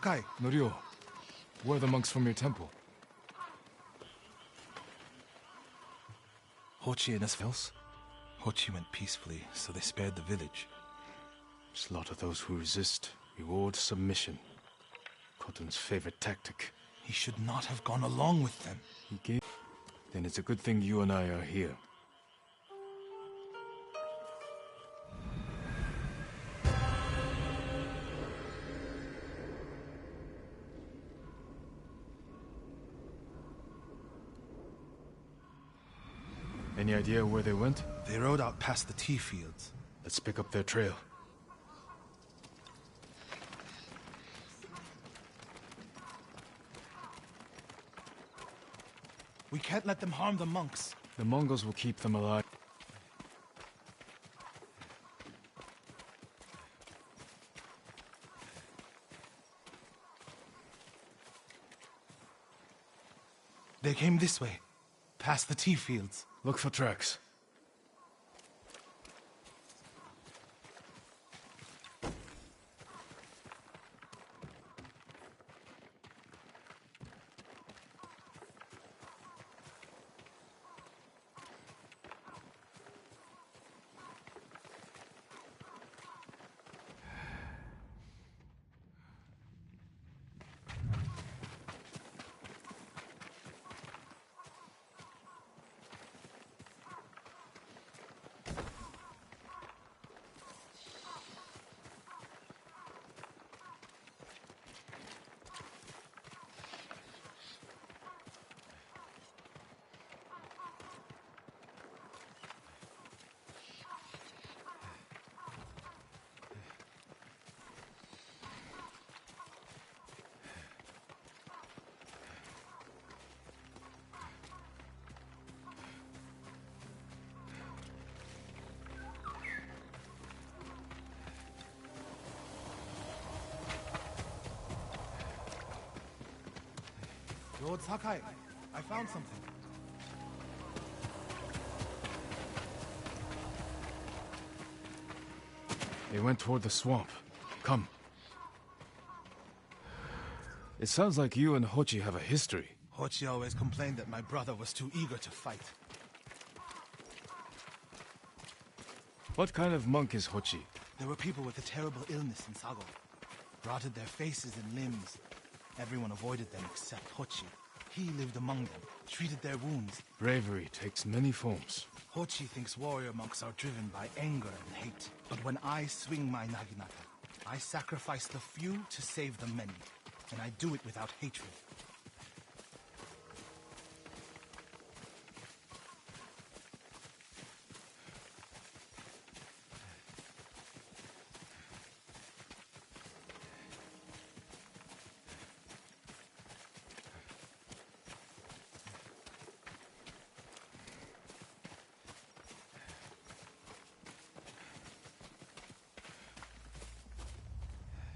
Sakai. Norio, where are the monks from your temple? Hochi and his else? Hochi went peacefully, so they spared the village. Slaughter those who resist, reward submission. Khotun's favorite tactic. He should not have gone along with them. He gave... Then it's a good thing you and I are here. Any idea where they went? They rode out past the tea fields. Let's pick up their trail. We can't let them harm the monks. The Mongols will keep them alive. They came this way, past the tea fields. Look for tracks. Lord Sakai, I found something. They went toward the swamp. Come. It sounds like you and Hochi have a history. Hochi always complained that my brother was too eager to fight. What kind of monk is Hochi? There were people with a terrible illness in Sago. Rotted their faces and limbs. Everyone avoided them except Hochi. He lived among them, treated their wounds. Bravery takes many forms. Hochi thinks warrior monks are driven by anger and hate. But when I swing my naginata, I sacrifice the few to save the many. And I do it without hatred.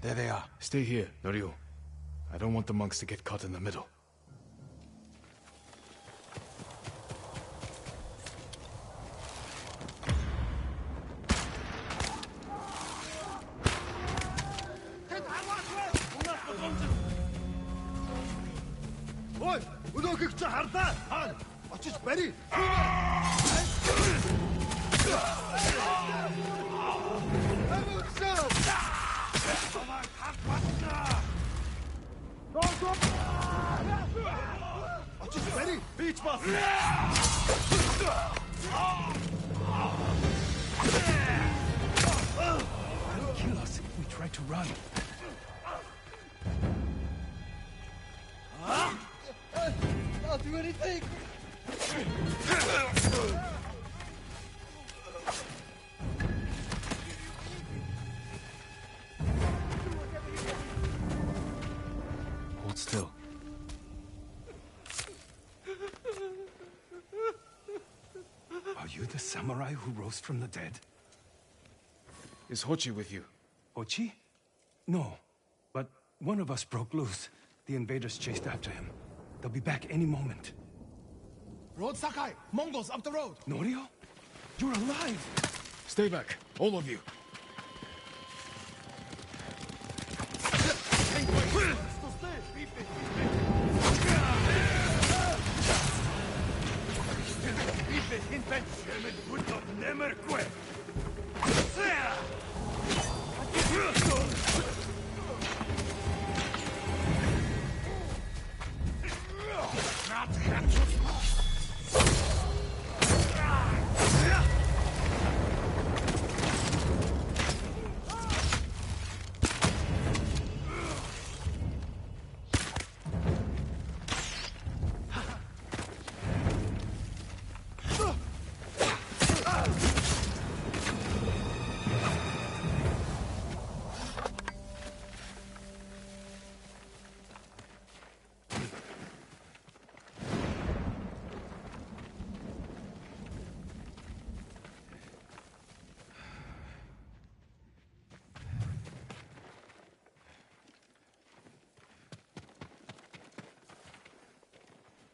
There they are. Stay here, Norio. I don't want the monks to get caught in the middle. Ой, өнөөхийг чи харлаа. Очиж барь. Очиж барь. Бич бас. They'll kill us if we try to run. I'll do anything. Hold still. Are you the samurai who rose from the dead? Is Hochi with you? Hochi? No. But one of us broke loose. The invaders chased after him. They'll be back any moment. Road Sakai! Mongols up the road! Norio? You're alive! Stay back, all of you. Hey, wait.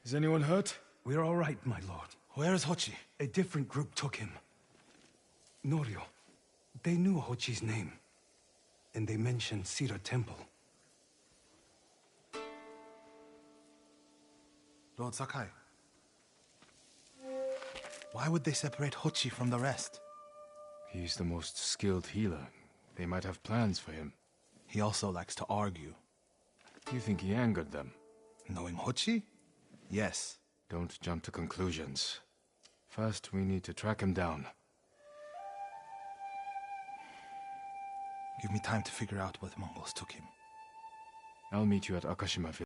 Is anyone hurt? We're all right, my lord. Where is Hochi? A different group took him. Norio. They knew Hochi's name. And they mentioned Cedar Temple. Lord Sakai. Why would they separate Hochi from the rest? He's the most skilled healer. They might have plans for him. He also likes to argue. You think he angered them? Knowing Hochi? Yes. Don't jump to conclusions. First, we need to track him down. Give me time to figure out what Mongols took him. I'll meet you at Akashima Village.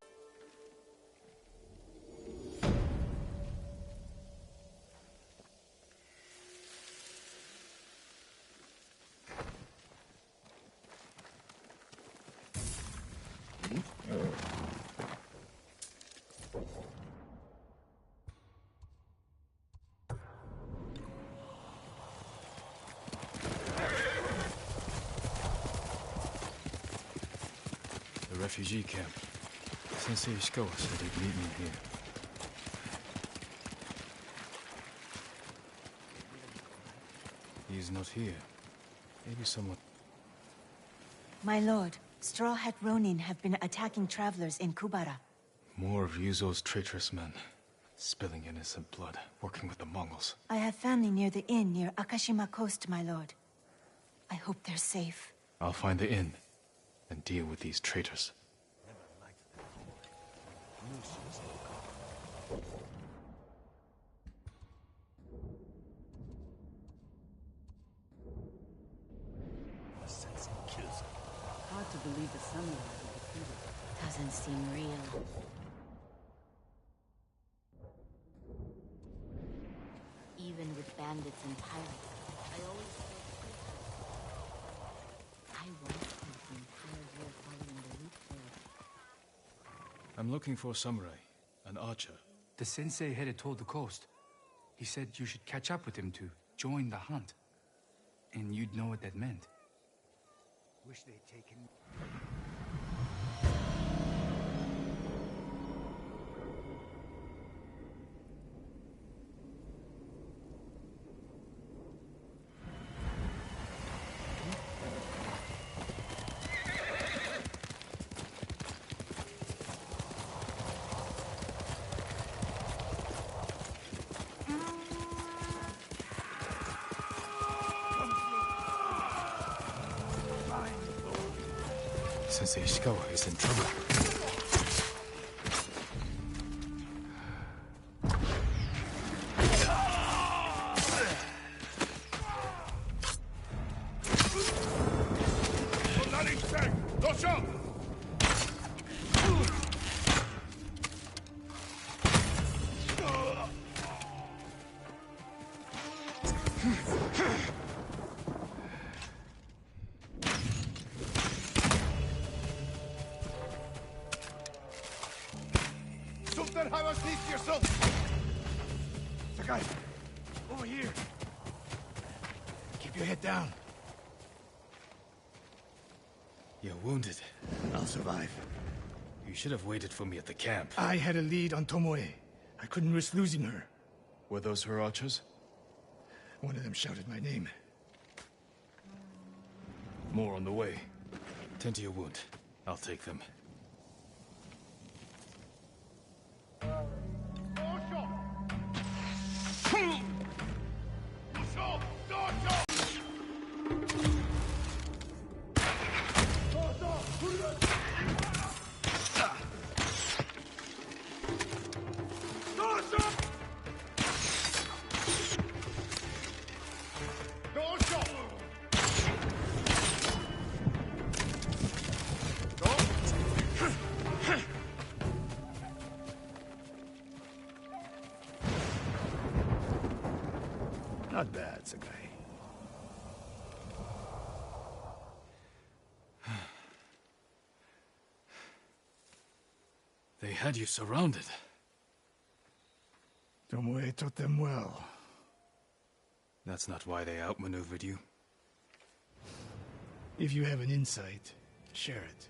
The refugee camp. Sensei Ishikawa said he'd meet me here. He is not here. Maybe someone... My lord, Straw Hat Ronin have been attacking travelers in Kubara. More of Ryuzo's traitorous men. Spilling innocent blood, working with the Mongols. I have family near the inn near Akashima Coast, my lord. I hope they're safe. I'll find the inn and deal with these traitors. Hard to believe the samurai were defeated. Doesn't seem real. Even with bandits and pirates, I always felt I once spent the entire year following the route trail. I'm looking for a samurai, an archer. The sensei headed toward the coast. He said you should catch up with him to join the hunt. And you'd know what that meant. Wish they'd taken... Sensei Ishikawa is in trouble. Sakai, over here. Keep your head down. You're wounded. I'll survive. You should have waited for me at the camp. I had a lead on Tomoe. I couldn't risk losing her. Were those her archers? One of them shouted my name. More on the way. Tend to your wound. I'll take them. Not bad, Sakai. They had you surrounded. Tomoe taught them well. That's not why they outmaneuvered you. If you have an insight, share it.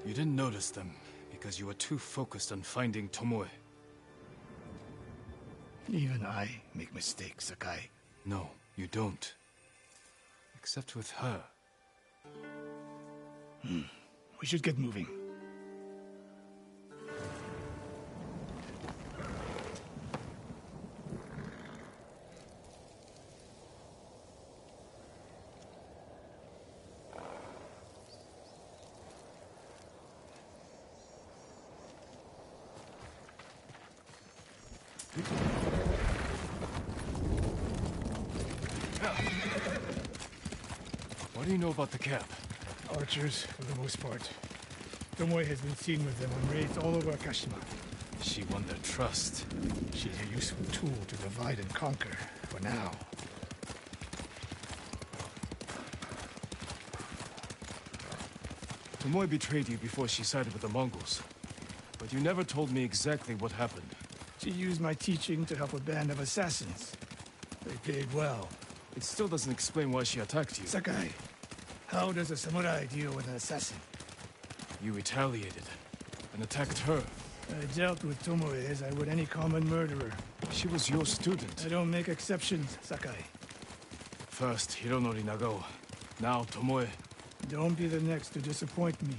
You didn't notice them because you were too focused on finding Tomoe. Even I make mistakes, Sakai. No, you don't. Except with her. We should get moving. What do you know about the camp? Archers, for the most part. Tomoe has been seen with them on raids all over Akashima. She won their trust. She's a useful tool to divide and conquer, for now. Tomoe betrayed you before she sided with the Mongols. But you never told me exactly what happened. She used my teaching to help a band of assassins. They paid well. It still doesn't explain why she attacked you. Sakai, how does a samurai deal with an assassin? You retaliated and attacked her. I dealt with Tomoe as I would any common murderer. She was your student. I don't make exceptions, Sakai. First, Hironori Nagao. Now, Tomoe. Don't be the next to disappoint me.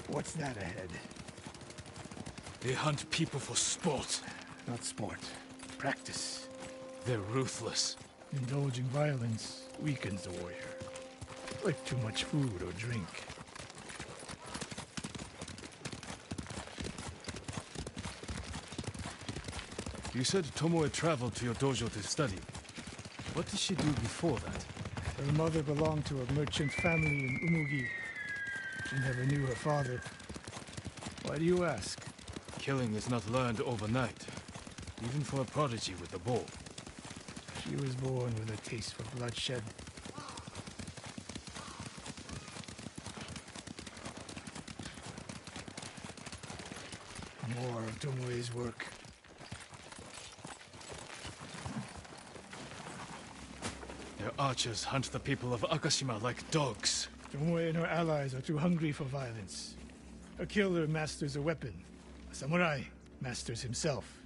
What's that ahead? They hunt people for sport. Not sport. Practice. They're ruthless. Indulging violence weakens the warrior. Like too much food or drink. You said Tomoe traveled to your dojo to study. What did she do before that? Her mother belonged to a merchant family in Umugi. She never knew her father. Why do you ask? Killing is not learned overnight. Even for a prodigy with a bow. She was born with a taste for bloodshed. More of Tomoe's work. Their archers hunt the people of Akashima like dogs. Tomoe and her allies are too hungry for violence. A killer masters a weapon. A samurai masters himself.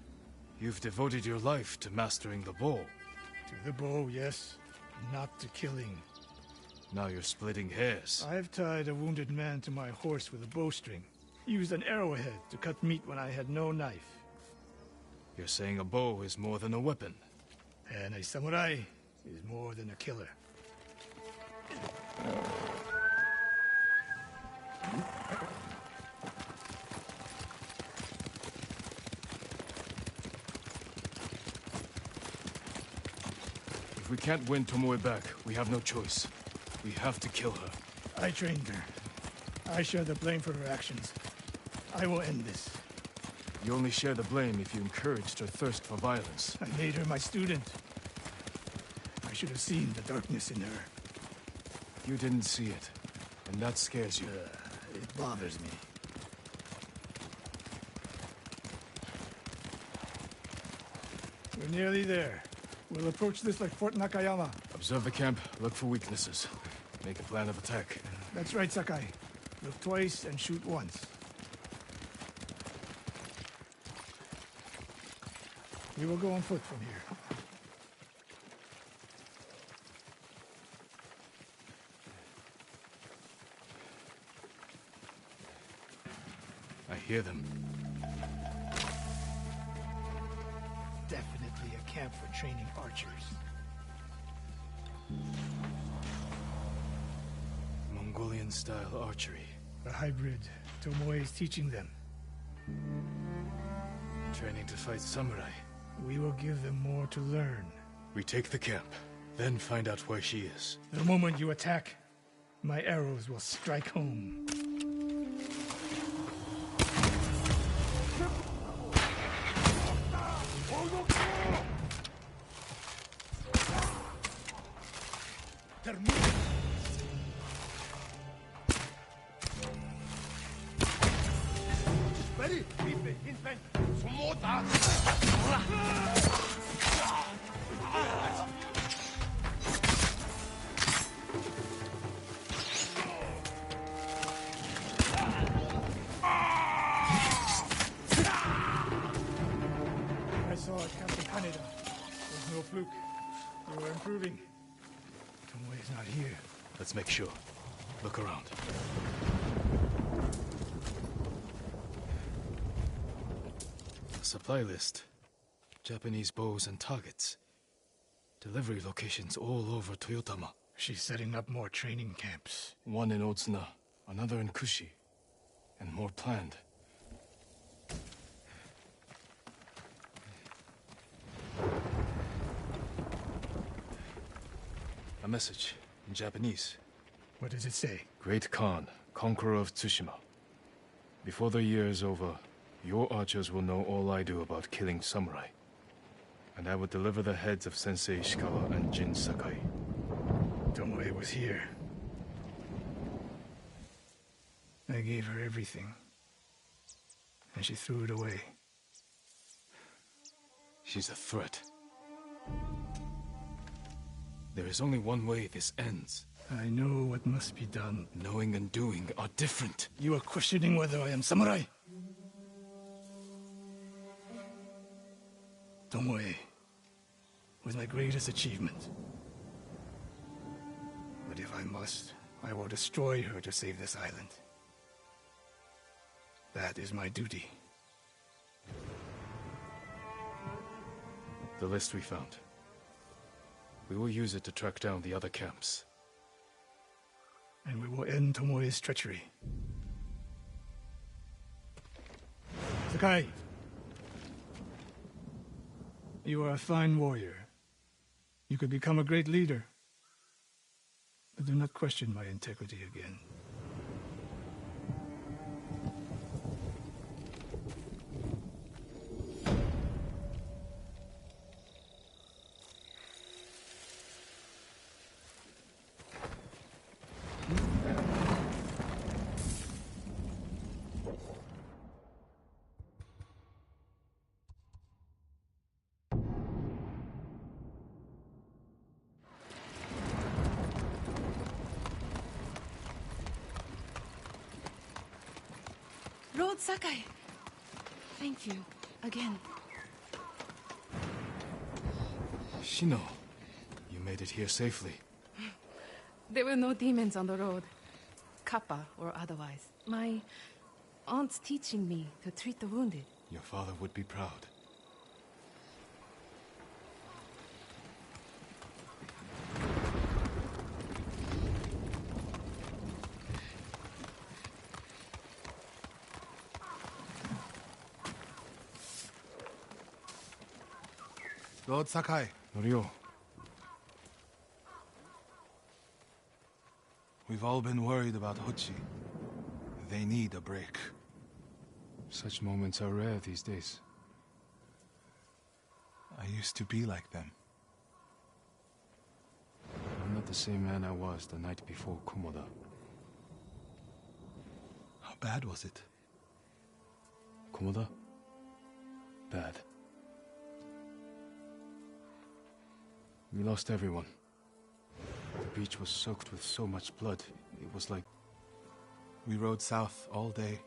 You've devoted your life to mastering the bow. To the bow, yes. Not to killing. Now you're splitting hairs. I've tied a wounded man to my horse with a bowstring. Used an arrowhead to cut meat when I had no knife. You're saying a bow is more than a weapon. And a samurai is more than a killer. If we can't win Tomoe back, we have no choice. We have to kill her. I trained her. I share the blame for her actions. I will end this. You only share the blame if you encouraged her thirst for violence. I made her my student. I should have seen the darkness in her. You didn't see it, and that scares you. It bothers me. We're nearly there. We'll approach this like Fort Nakayama. Observe the camp, look for weaknesses. Make a plan of attack. That's right, Sakai. Look twice and shoot once. We will go on foot from here. I hear them. Definitely a camp for training archers. Mongolian-style archery. A hybrid. Tomoe is teaching them. Training to fight samurai. We will give them more to learn. We take the camp. Then find out where she is. The moment you attack, my arrows will strike home. I saw it come to Canada. There's no fluke. You are improving. Tomoe is not here. Let's make sure. Look around. A supply list. Japanese bows and targets. Delivery locations all over Toyotama. She's setting up more training camps. One in Otsuna, another in Kushi, and more planned. A message in Japanese. What does it say? Great Khan, conqueror of Tsushima. Before the year is over, your archers will know all I do about killing samurai. And I will deliver the heads of Sensei Ishikawa and Jin Sakai. Tomoe was here. I gave her everything. And she threw it away. She's a threat. There is only one way this ends. I know what must be done. Knowing and doing are different. You are questioning whether I am samurai? Tomoe was my greatest achievement. But if I must, I will destroy her to save this island. That is my duty. The list we found. We will use it to track down the other camps. And we will end Tomoe's treachery. Sakai! You are a fine warrior. You could become a great leader. But do not question my integrity again. Lord Sakai. Thank you. Again. Shino, you made it here safely. There were no demons on the road. Kappa or otherwise. My aunt's teaching me to treat the wounded. Your father would be proud. Lord Sakai, Norio, we've all been worried about Hochi. They need a break. such moments are rare these days. I used to be like them. I'm not the same man I was the night before Komoda. How bad was it? Komoda? Bad. We lost everyone. The beach was soaked with so much blood. It was like... We rode south all day,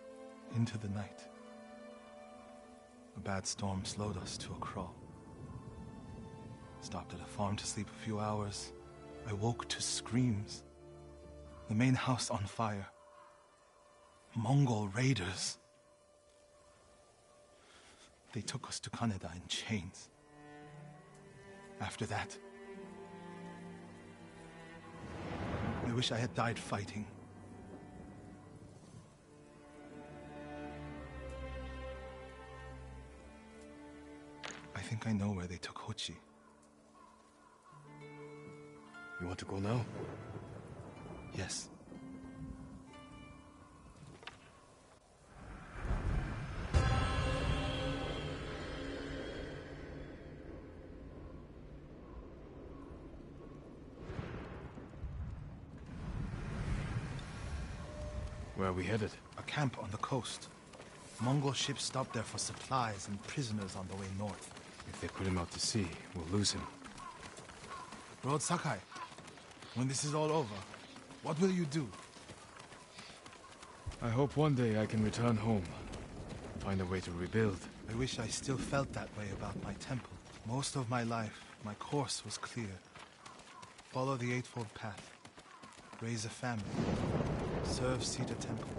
into the night. A bad storm slowed us to a crawl. Stopped at a farm to sleep a few hours. I woke to screams. The main house on fire. Mongol raiders. They took us to Kaneda in chains. After that, I wish I had died fighting. I think I know where they took Hochi. You want to go now? Yes. Where are we headed? A camp on the coast. Mongol ships stopped there for supplies and prisoners on the way north. If they put him out to sea, we'll lose him. Lord Sakai, when this is all over, what will you do? I hope one day I can return home. Find a way to rebuild. I wish I still felt that way about my temple. Most of my life, my course was clear. Follow the Eightfold Path. Raise a family. Serve Sita Temple.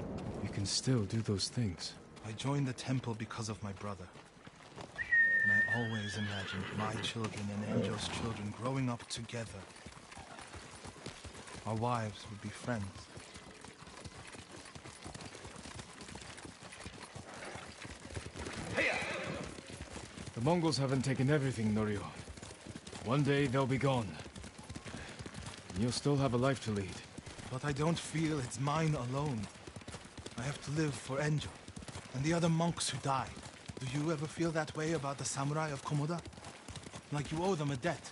You can still do those things. I joined the temple because of my brother. And I always imagined my children and Enjo's children growing up together. Our wives would be friends. The Mongols haven't taken everything, Norio. One day they'll be gone. And you'll still have a life to lead. But I don't feel it's mine alone. I have to live for Enjo and the other monks who died. Do you ever feel that way about the samurai of Komoda? Like you owe them a debt?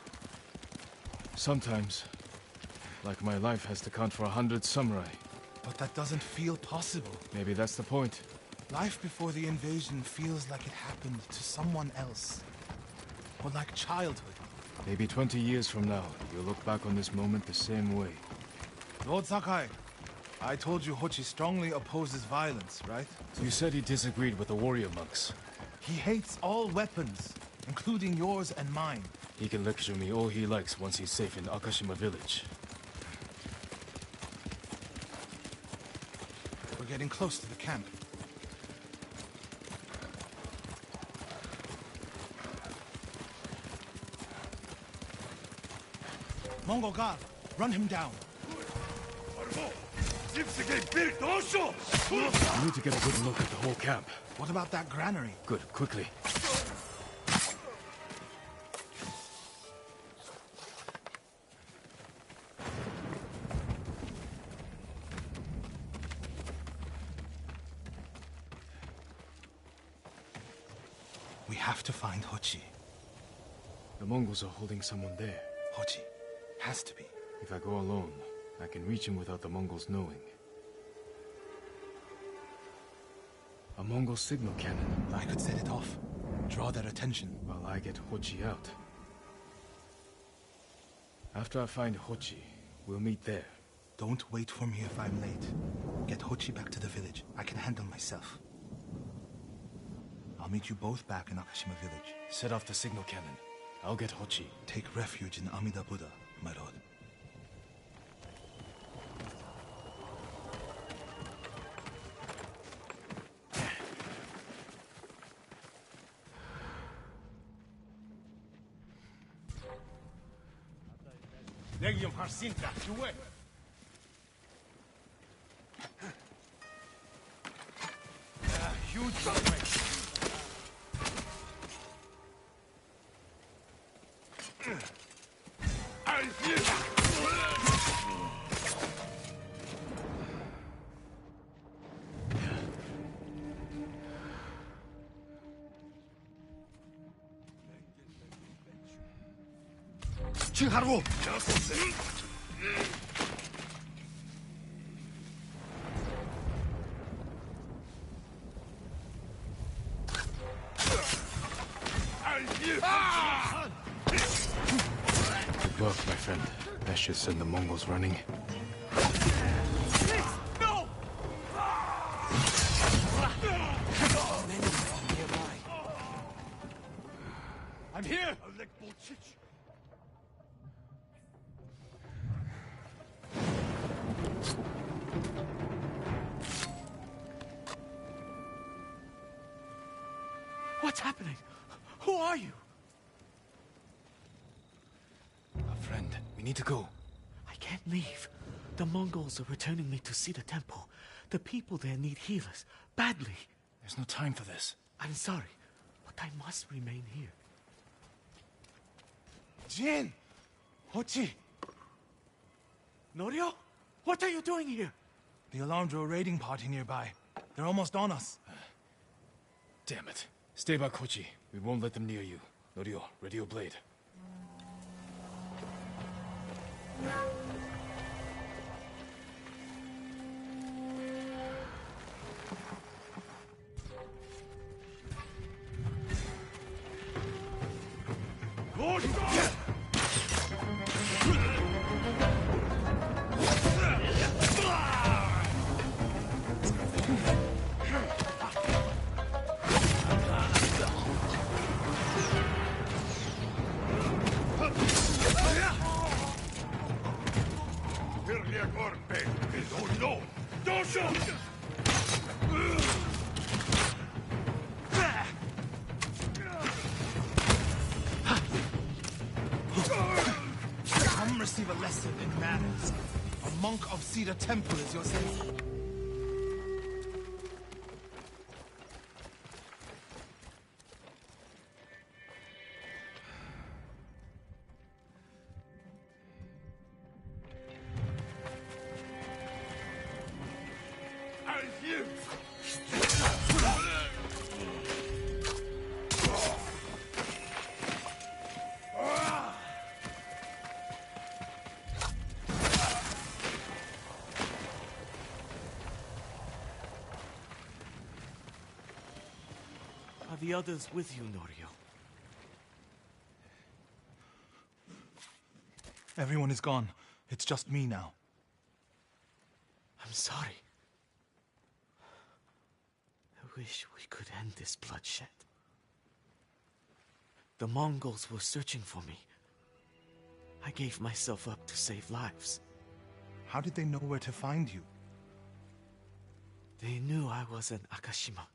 Sometimes. Like my life has to count for 100 samurai. But that doesn't feel possible. Maybe that's the point. Life before the invasion feels like it happened to someone else. Or like childhood. Maybe 20 years from now, you'll look back on this moment the same way. Lord Sakai, I told you Hochi strongly opposes violence, right? You said he disagreed with the warrior monks. He hates all weapons, including yours and mine. He can lecture me all he likes once he's safe in Akashima village. We're getting close to the camp. Mongol guard, run him down. You need to get a good look at the whole camp. What about that granary? Good, quickly. We have to find Hochi. The Mongols are holding someone there. Hochi. Has to be. If I go alone, I can reach him without the Mongols knowing. A Mongol signal cannon. I could set it off. Draw their attention. While I get Hochi out. After I find Hochi, we'll meet there. Don't wait for me if I'm late. Get Hochi back to the village. I can handle myself. I'll meet you both back in Akashima village. Set off the signal cannon. I'll get Hochi. Take refuge in Amida Buddha, my lord. Legium Harsinta, Chue. Huge movement. Chiharu! Good work, my friend. That should send the Mongols running. No! I'm here! What's happening? Who are you? A friend. We need to go. I can't leave. The Mongols are returning me to Sita Temple. The people there need healers. Badly. There's no time for this. I'm sorry, but I must remain here. Jin! Hochi! Norio? What are you doing here? The alarm drew a raiding party nearby. They're almost on us. Damn it. Stay back, Kochi. We won't let them near you. Norio, ready your blade. Come receive a lesson in manners. A monk of Cedar Temple is your sensei. Are the others with you, Norio? Everyone is gone. It's just me now. I'm sorry. I wish we could end this bloodshed. The Mongols were searching for me. I gave myself up to save lives. How did they know where to find you? They knew I was an Akashima.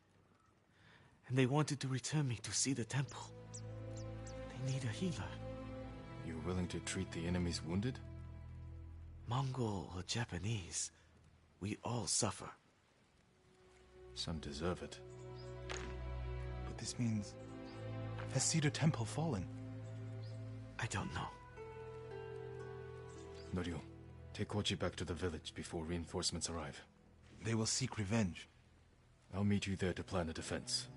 And they wanted to return me to see the temple. They need a healer. You willing to treat the enemy's wounded? Mongol or Japanese, we all suffer. Some deserve it. But this means... has Cedar Temple fallen? I don't know. Norio, take Kochi back to the village before reinforcements arrive. They will seek revenge. I'll meet you there to plan a defense.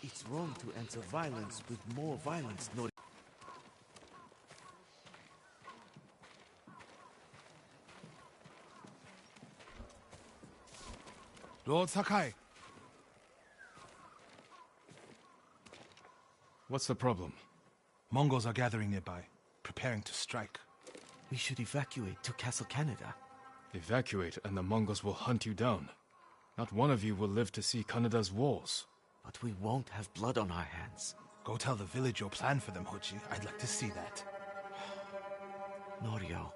It's wrong to answer violence with more violence, Norio. Lord Sakai! What's the problem? Mongols are gathering nearby, preparing to strike. We should evacuate to Castle Canada. Evacuate and the Mongols will hunt you down. Not one of you will live to see Kanada's walls. But we won't have blood on our hands. Go tell the village your plan for them, Hochi. I'd like to see that. Norio,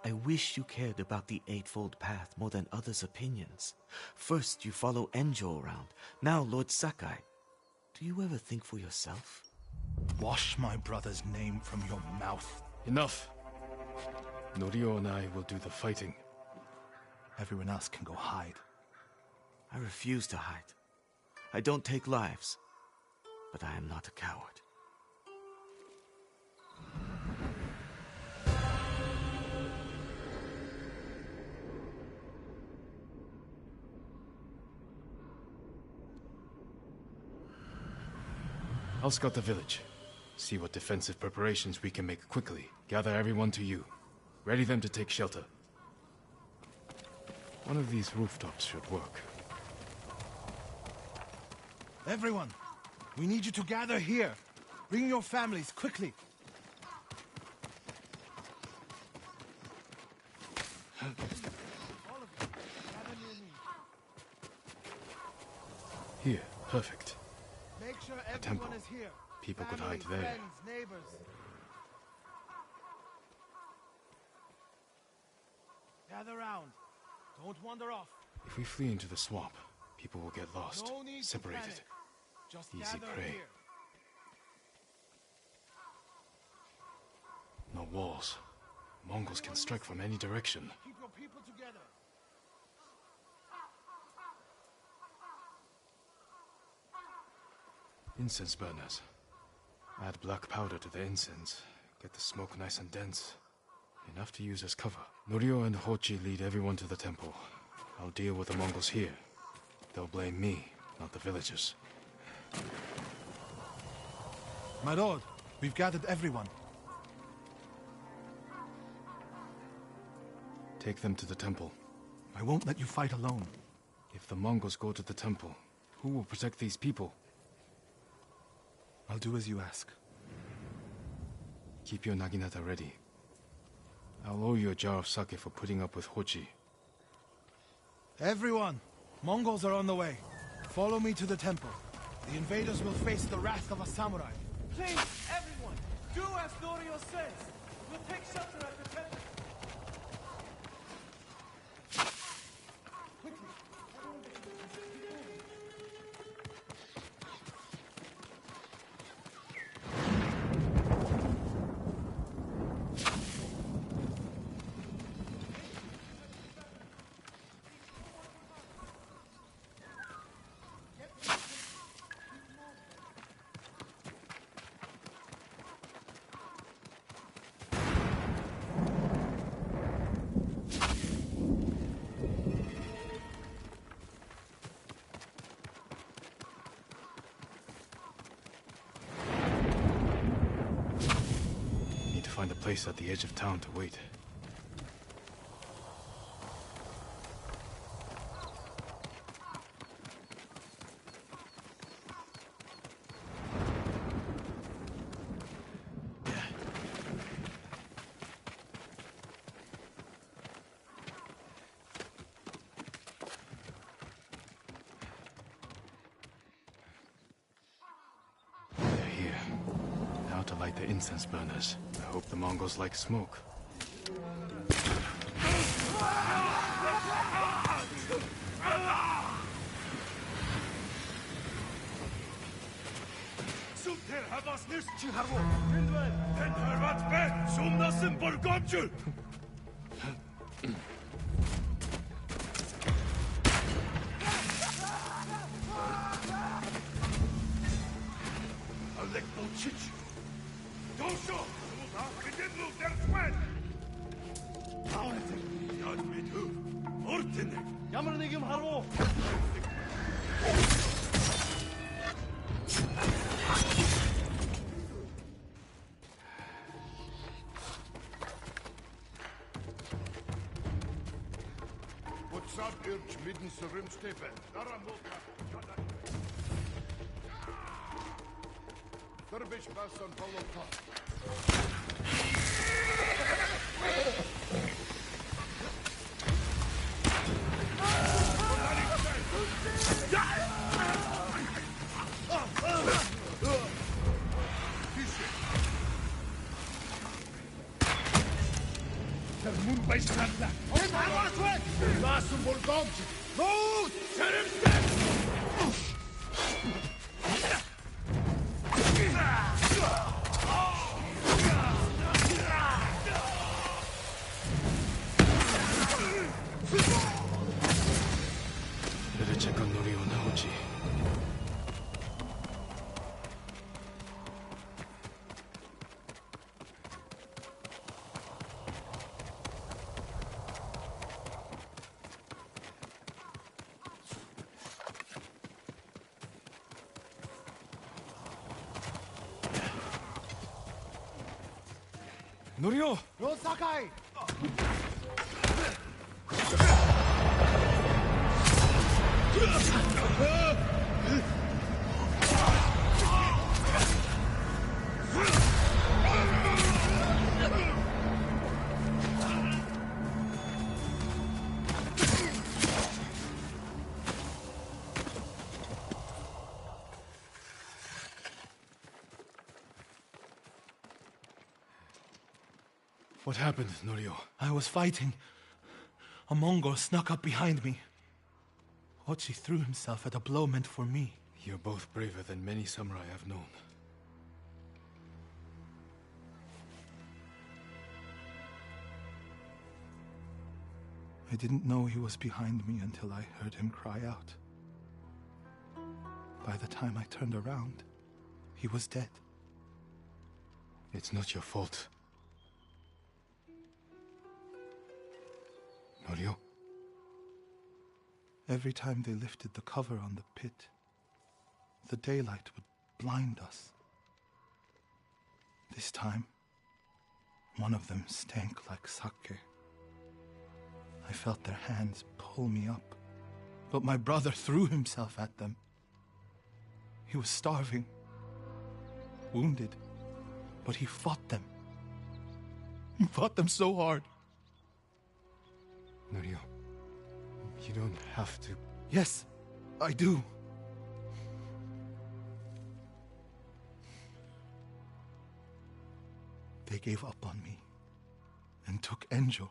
I wish you cared about the Eightfold Path more than others' opinions. First you follow Enjo around, now Lord Sakai. Do you ever think for yourself? Wash my brother's name from your mouth. Enough! Norio and I will do the fighting. Everyone else can go hide. I refuse to hide. I don't take lives, but I am not a coward. I'll scout the village. See what defensive preparations we can make quickly. Gather everyone to you. Ready them to take shelter. One of these rooftops should work. Everyone, we need you to gather here. Bring your families, quickly. Here, perfect. sure a everyone temple. is here. People could hide Family, there. friends, neighbors. Gather round. Don't wander off. If we flee into the swamp, people will get lost, No need to separated. panic. Just Easy gather prey. here. No walls. Mongols can strike from any direction. Keep your people together. Incense burners. Add black powder to the incense. Get the smoke nice and dense. Enough to use as cover. Norio and Hochi lead everyone to the temple. I'll deal with the Mongols here. They'll blame me, not the villagers. My lord, we've gathered everyone. Take them to the temple. I won't let you fight alone. If the Mongols go to the temple, who will protect these people? I'll do as you ask. Keep your naginata ready. I'll owe you a jar of sake for putting up with Hochi. Everyone! Mongols are on the way. Follow me to the temple. The invaders will face the wrath of a samurai. Please, everyone, do as Norio says. We'll take shelter at the temple. Find a place at the edge of town to wait. They're here. Now to light the incense burners. I hope the Mongols like smoke. Súter havas nyss til harvo. Den har vært bedt som nassen borgomju. Alek bolčić. Došo! Vidjednu der sven! Jad mit hu. Ortene. Jammer negim harvo. What's up, Irch, midden Surrimstepe? Daramota. Derbish Basson Polo Top. Termun Beiskandla. Und Hammer's weg! Lass uns wohl kommen! Mut! Better check on Norio and Hochi. Norio! Lord Sakai! What happened, Norio? I was fighting. A Mongol snuck up behind me. Ochi threw himself at a blow meant for me. You're both braver than many samurai I've known. I didn't know he was behind me until I heard him cry out. By the time I turned around, he was dead. It's not your fault. Norio? Every time they lifted the cover on the pit, the daylight would blind us. This time, one of them stank like sake. I felt their hands pull me up, but my brother threw himself at them. He was starving, wounded, but he fought them. He fought them so hard. Norio, you don't have to... Yes, I do. They gave up on me and took Enjo.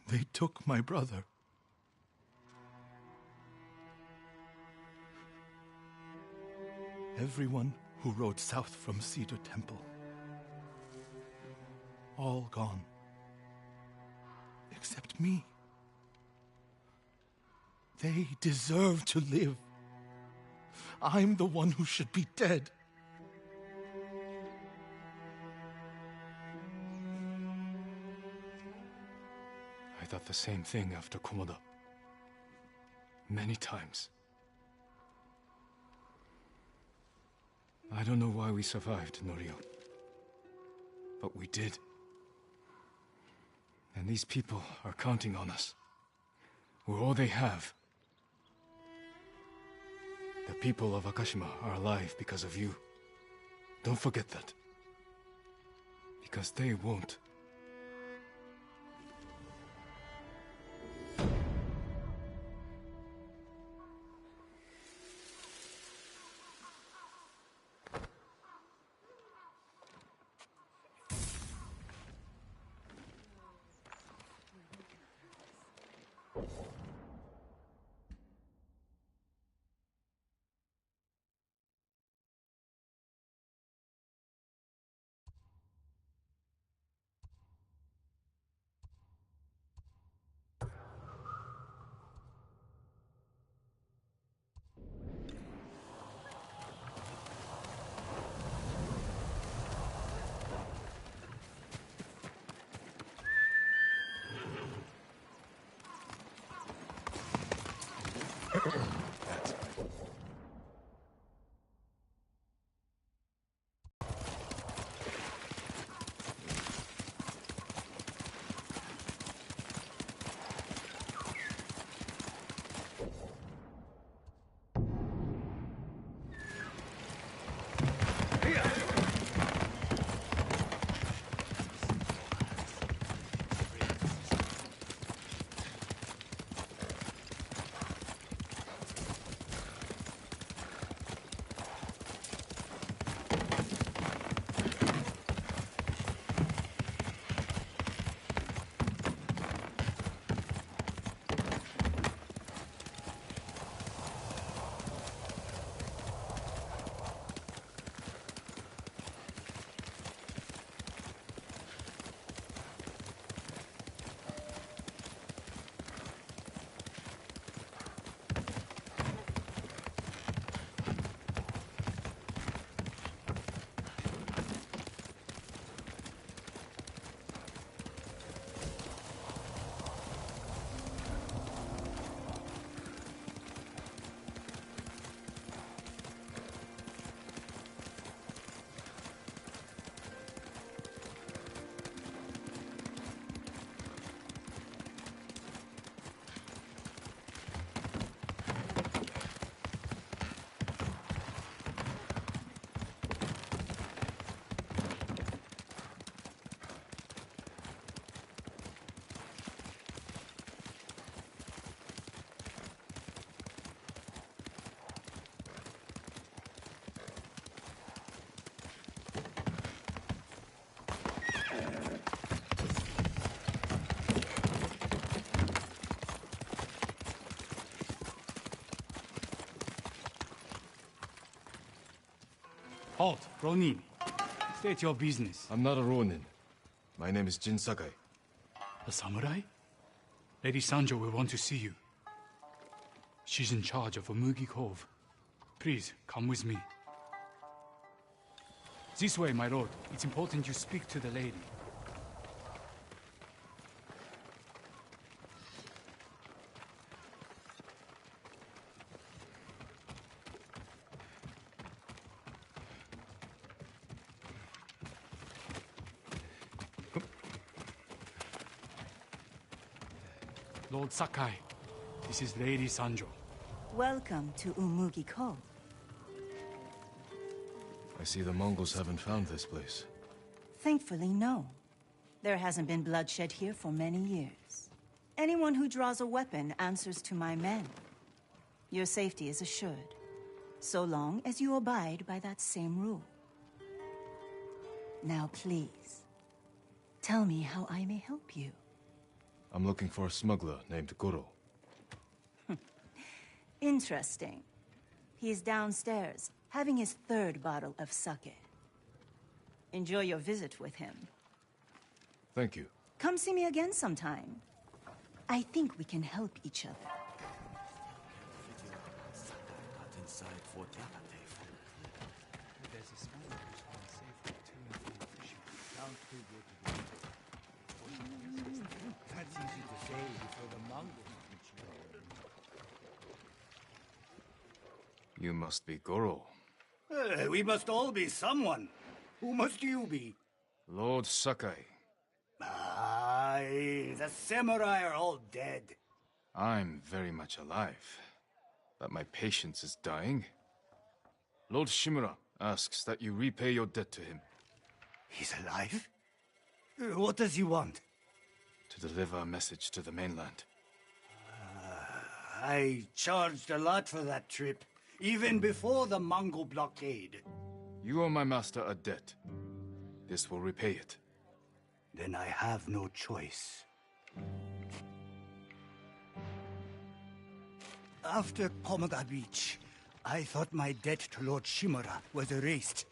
They took my brother. Everyone who rode south from Cedar Temple. All gone. Except me. They deserve to live. I'm the one who should be dead. I thought the same thing after Komoda. Many times. I don't know why we survived, Norio. But we did. And these people are counting on us. We're all they have. The people of Akashima are alive because of you. Don't forget that. Because they won't. Halt, Ronin. State your business. I'm not a Ronin. My name is Jin Sakai. A samurai? Lady Sanjo will want to see you. She's in charge of Umugi Cove. Please, come with me. This way, my lord. It's important you speak to the lady. Lord Sakai, this is Lady Sanjo. Welcome to Umugi Cove. I see the Mongols haven't found this place. Thankfully, no. There hasn't been bloodshed here for many years. Anyone who draws a weapon answers to my men. Your safety is assured, so long as you abide by that same rule. Now, please, tell me how I may help you. I'm looking for a smuggler named Goro. Interesting. He's downstairs, having his third bottle of sake. Enjoy your visit with him. Thank you. Come see me again sometime. I think we can help each other. There's a smuggler who's been safely to and from fishing. Sounds too good to be true. That's easy to say before the Mongols reach you. You must be Goro. We must all be someone. Who must you be? Lord Sakai. Aye, the samurai are all dead. I'm very much alive, but my patience is dying. Lord Shimura asks that you repay your debt to him. He's alive? What does he want? To deliver a message to the mainland. I charged a lot for that trip, even before the Mongol blockade. You owe my master a debt. This will repay it. Then I have no choice. After Komoda Beach, I thought my debt to Lord Shimura was erased.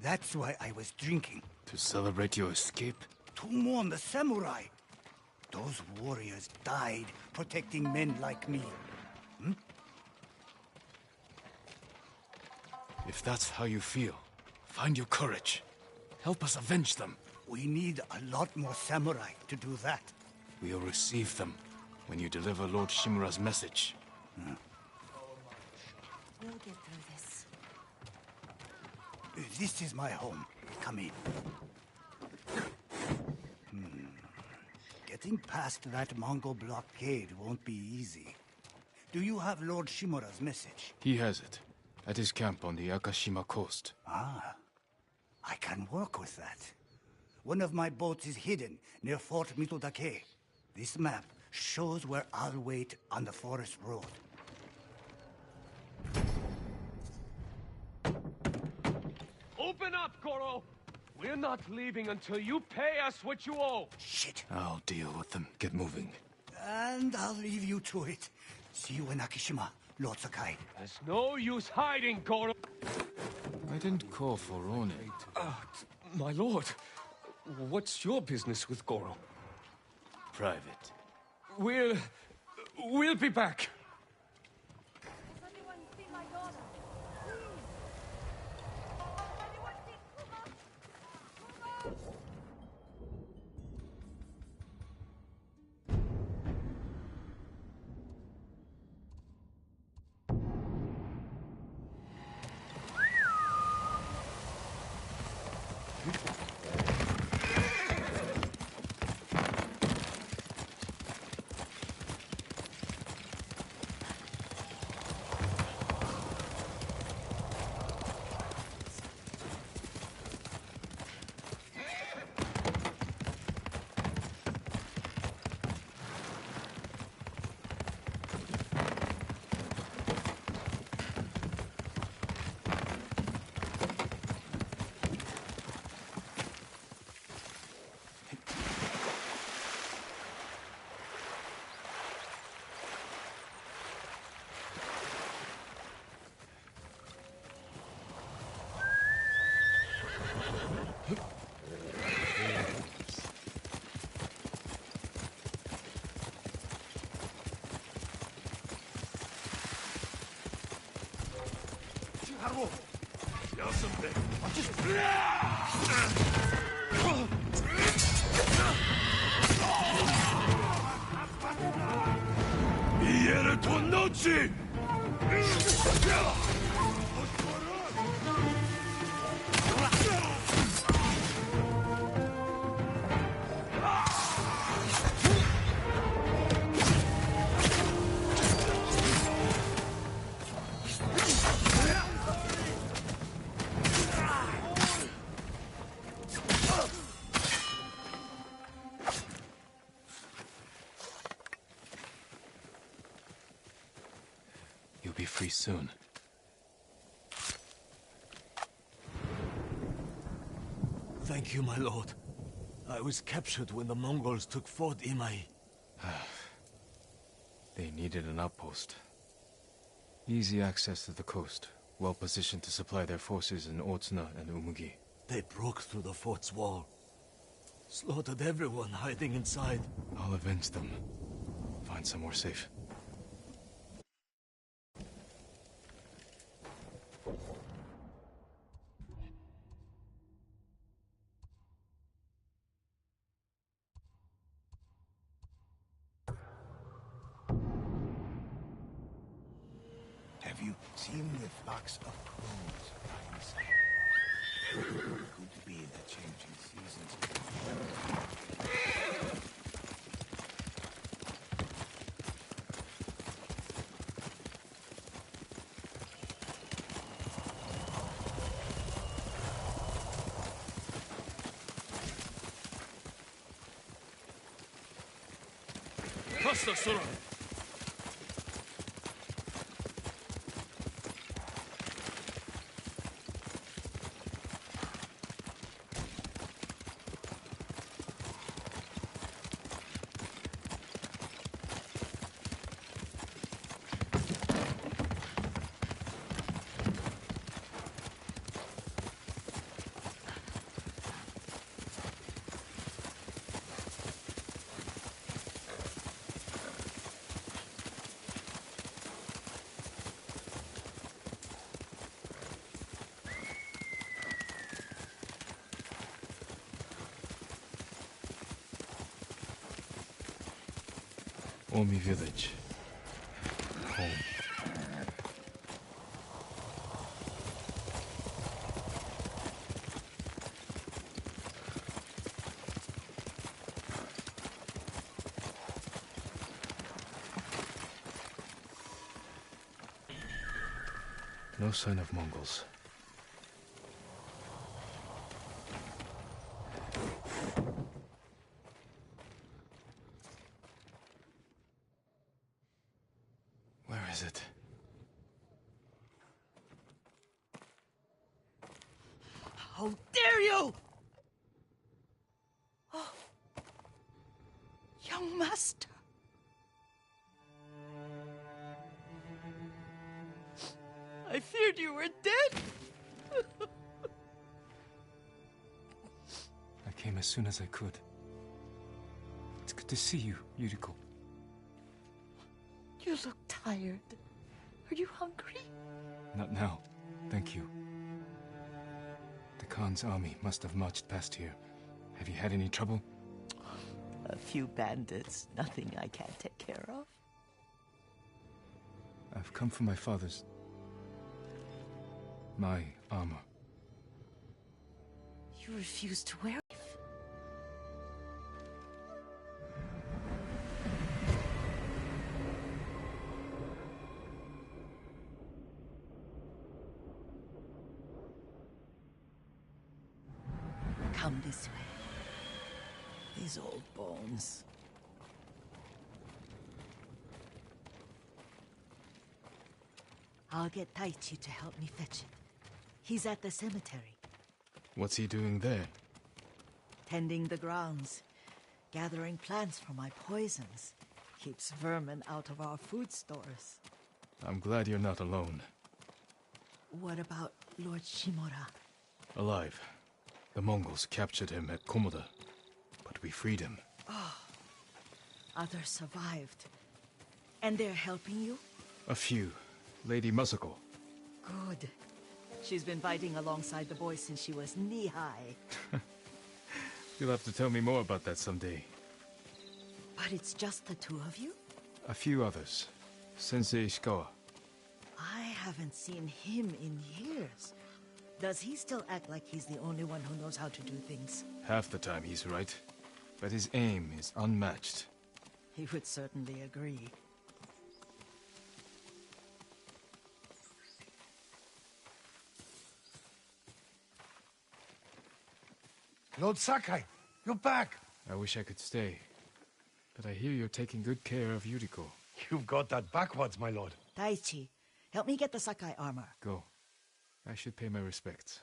That's why I was drinking. To celebrate your escape? To mourn the samurai. Those warriors died protecting men like me. If that's how you feel, find your courage. Help us avenge them. We need a lot more samurai to do that. We'll receive them when you deliver Lord Shimura's message. We'll get through this. This is my home. Come in. Getting past that Mongol blockade won't be easy. Do you have Lord Shimura's message? He has it. At his camp on the Akashima coast. Ah, I can work with that. One of my boats is hidden near Fort Mitodake. This map shows where I'll wait on the forest road. Open up, Goro! We're not leaving until you pay us what you owe! Shit. I'll deal with them. Get moving. And I'll leave you to it. See you in Akishima, Lord Sakai. There's no use hiding, Goro! I didn't call for Ronin. My lord, what's your business with Goro? Private. We'll be back. Has anyone seen my daughter? Please! Has anyone seen Kuma? Kuma! Iere to noci! You'll be free soon. Thank you, my lord. I was captured when the Mongols took Fort Imai. They needed an outpost. Easy access to the coast, well positioned to supply their forces in Otsuna and Umugi. They broke through the fort's wall. Slaughtered everyone hiding inside. I'll avenge them. Find somewhere safe. Have you seen the flocks of crows flying south? Could be the changing seasons. Faster, Sora! Omi village. Home. No sign of Mongols. Where is it? How dare you! Oh. Young master. I feared you were dead. I came as soon as I could. It's good to see you, Yuriko. You look tired. Are you hungry? Not now, thank you. The Khan's army must have marched past here. Have you had any trouble? A few bandits. Nothing I can't take care of. I've come for my father's... my armor. You refuse to wear it? Come this way. These old bones. I'll get Taichi to help me fetch it. He's at the cemetery. What's he doing there? Tending the grounds. Gathering plants for my poisons. Keeps vermin out of our food stores. I'm glad you're not alone. What about Lord Shimura? Alive. The Mongols captured him at Komoda, but we freed him. Oh, others survived. And they're helping you? A few. Lady Masako. Good. She's been fighting alongside the boys since she was knee-high. You'll have to tell me more about that someday. But it's just the two of you? A few others. Sensei Ishikawa. I haven't seen him in years. Does he still act like he's the only one who knows how to do things? Half the time he's right. But his aim is unmatched. He would certainly agree. Lord Sakai, you're back. I wish I could stay. But I hear you're taking good care of Yuriko. You've got that backwards, my lord. Taichi, help me get the Sakai armor. Go. I should pay my respects.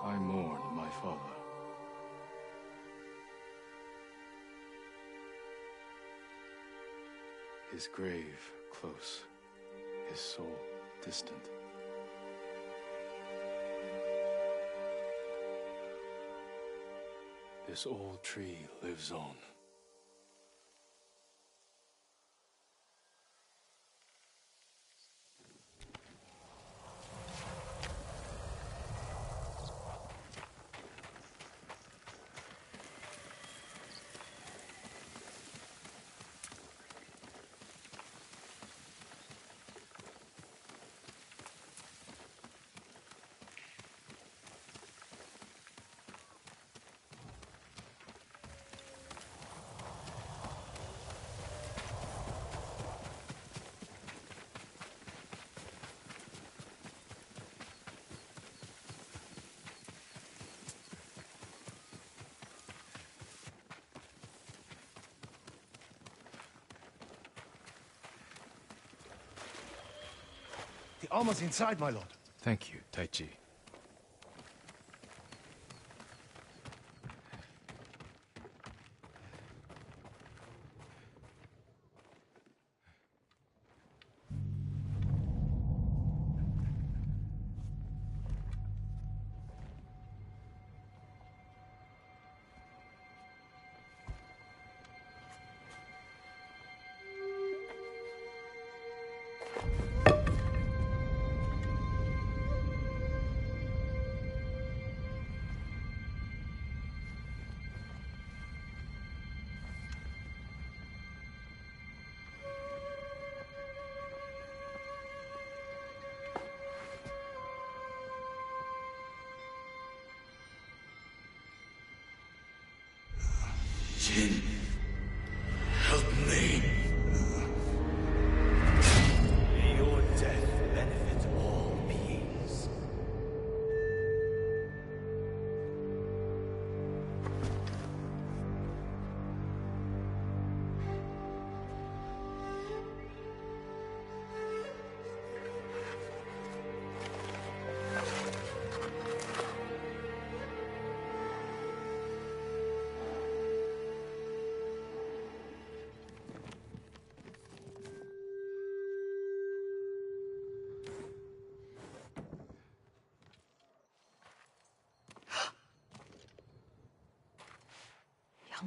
I mourn my father. His grave close, his soul distant. This old tree lives on. The armor's inside, my lord. Thank you, Taichi. Jin, help me. May your death benefit all beings.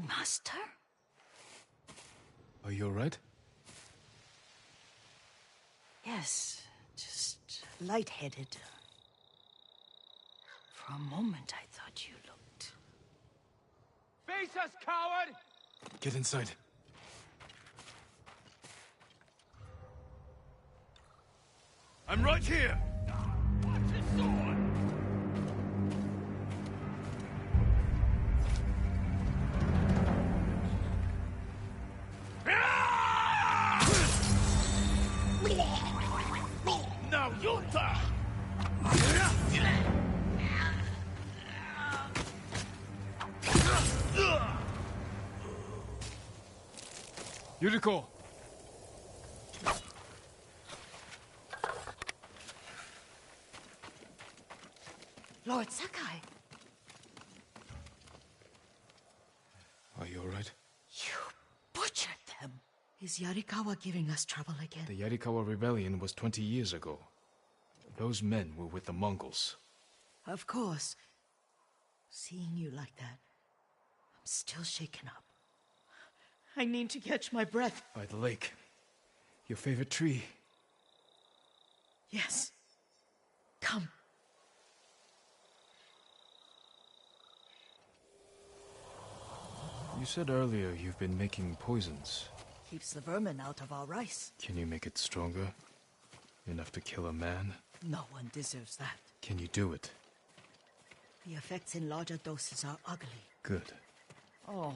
master? Are you alright? Yes, just lightheaded. For a moment, I thought you looked... Face us, coward! Get inside. I'm right here! Watch his sword! Now you'll die! Yuriko! Lord Sakai! Are you alright? You butchered them! Is Yarikawa giving us trouble again? The Yarikawa rebellion was 20 years ago. Those men were with the Mongols. Of course. Seeing you like that, I'm still shaken up. I need to catch my breath. By the lake. Your favorite tree. Yes. Come. You said earlier you've been making poisons. Keeps the vermin out of our rice. Can you make it stronger? Enough to kill a man? No one deserves that. Can you do it? The effects in larger doses are ugly. Good. Oh,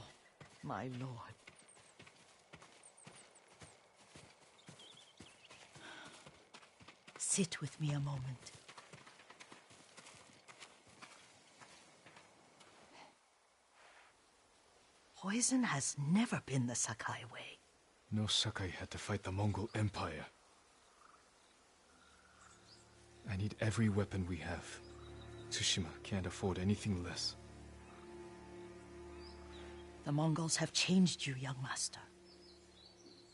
my lord. Sit with me a moment. Poison has never been the Sakai way. No Sakai had to fight the Mongol Empire. I need every weapon we have. Tsushima can't afford anything less. The Mongols have changed you, young master.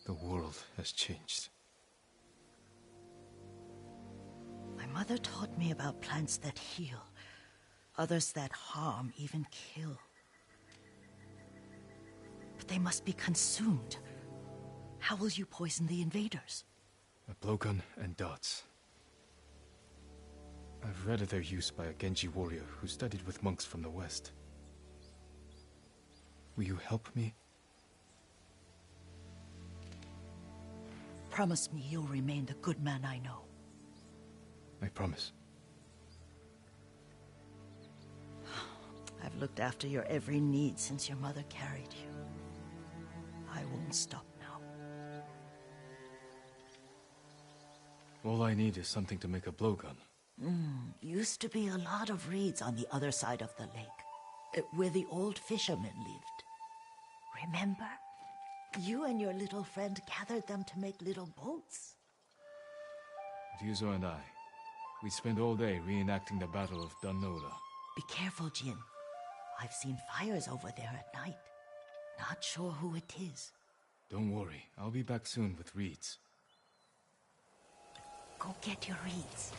The world has changed. My mother taught me about plants that heal, others that harm, even kill. But they must be consumed. How will you poison the invaders? A blowgun and darts. I've read of their use by a Genji warrior who studied with monks from the west. Will you help me? Promise me you'll remain the good man I know. I promise. I've looked after your every need since your mother carried you. I won't stop now. All I need is something to make a blowgun. Used to be a lot of reeds on the other side of the lake, where the old fishermen lived. Remember? You and your little friend gathered them to make little boats. Ryuzo and I, we spent all day reenacting the Battle of Danoda. Be careful, Jin. I've seen fires over there at night. Not sure who it is. Don't worry, I'll be back soon with reeds. Go get your reeds.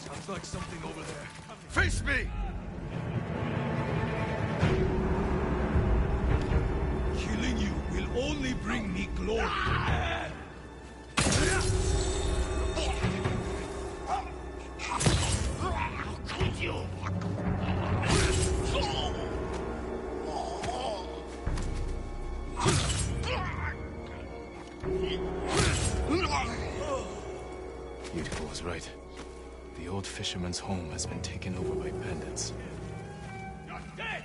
Sounds like something over there. Face me! Killing you will only bring me glory. The old fisherman's home has been taken over by bandits. You're dead!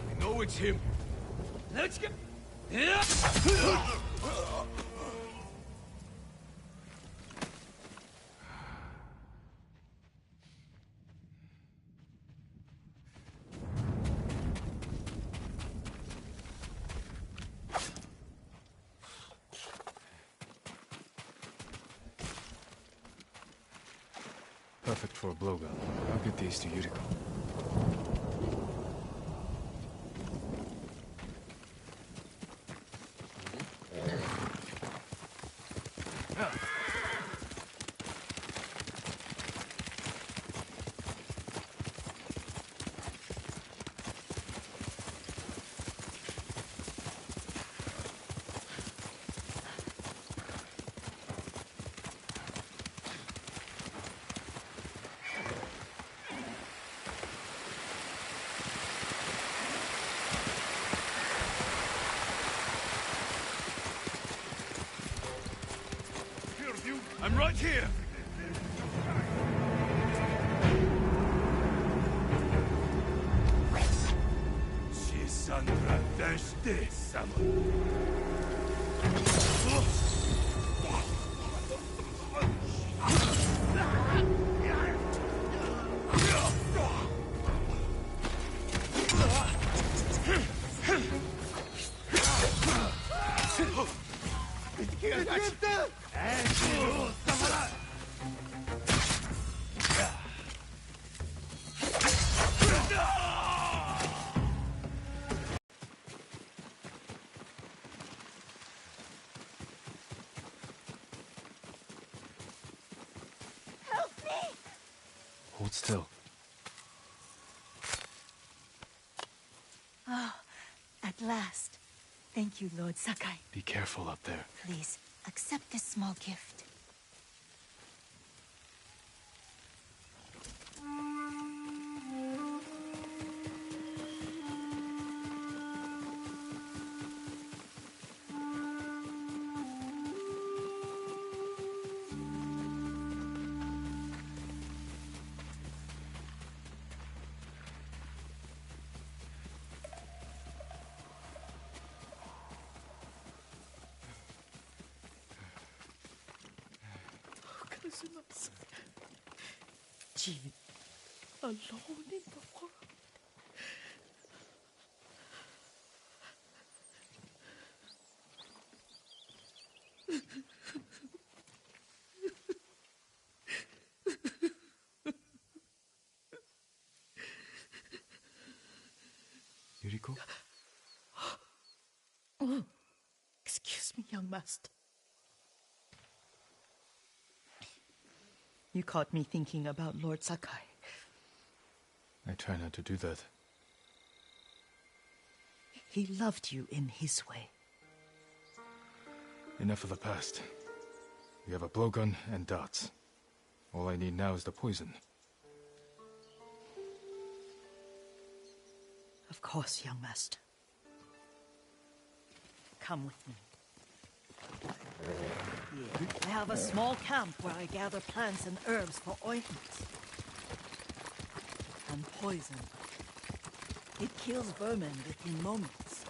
I know it's him. Let's get... Perfect for a blowgun. I'll get these to Yuriko. I'm right here! Sandra Deshte Samu. Hold still. Oh, at last. Thank you, Lord Sakai. Be careful up there. Please, accept this small gift. Jin, alone in the world. Yuriko? Oh, excuse me, young master. You caught me thinking about Lord Sakai. I try not to do that. He loved you in his way. Enough of the past. We have a blowgun and darts. All I need now is the poison. Of course, young master. Come with me. Here, I have a small camp where I gather plants and herbs for ointments. And poison. It kills vermin within moments.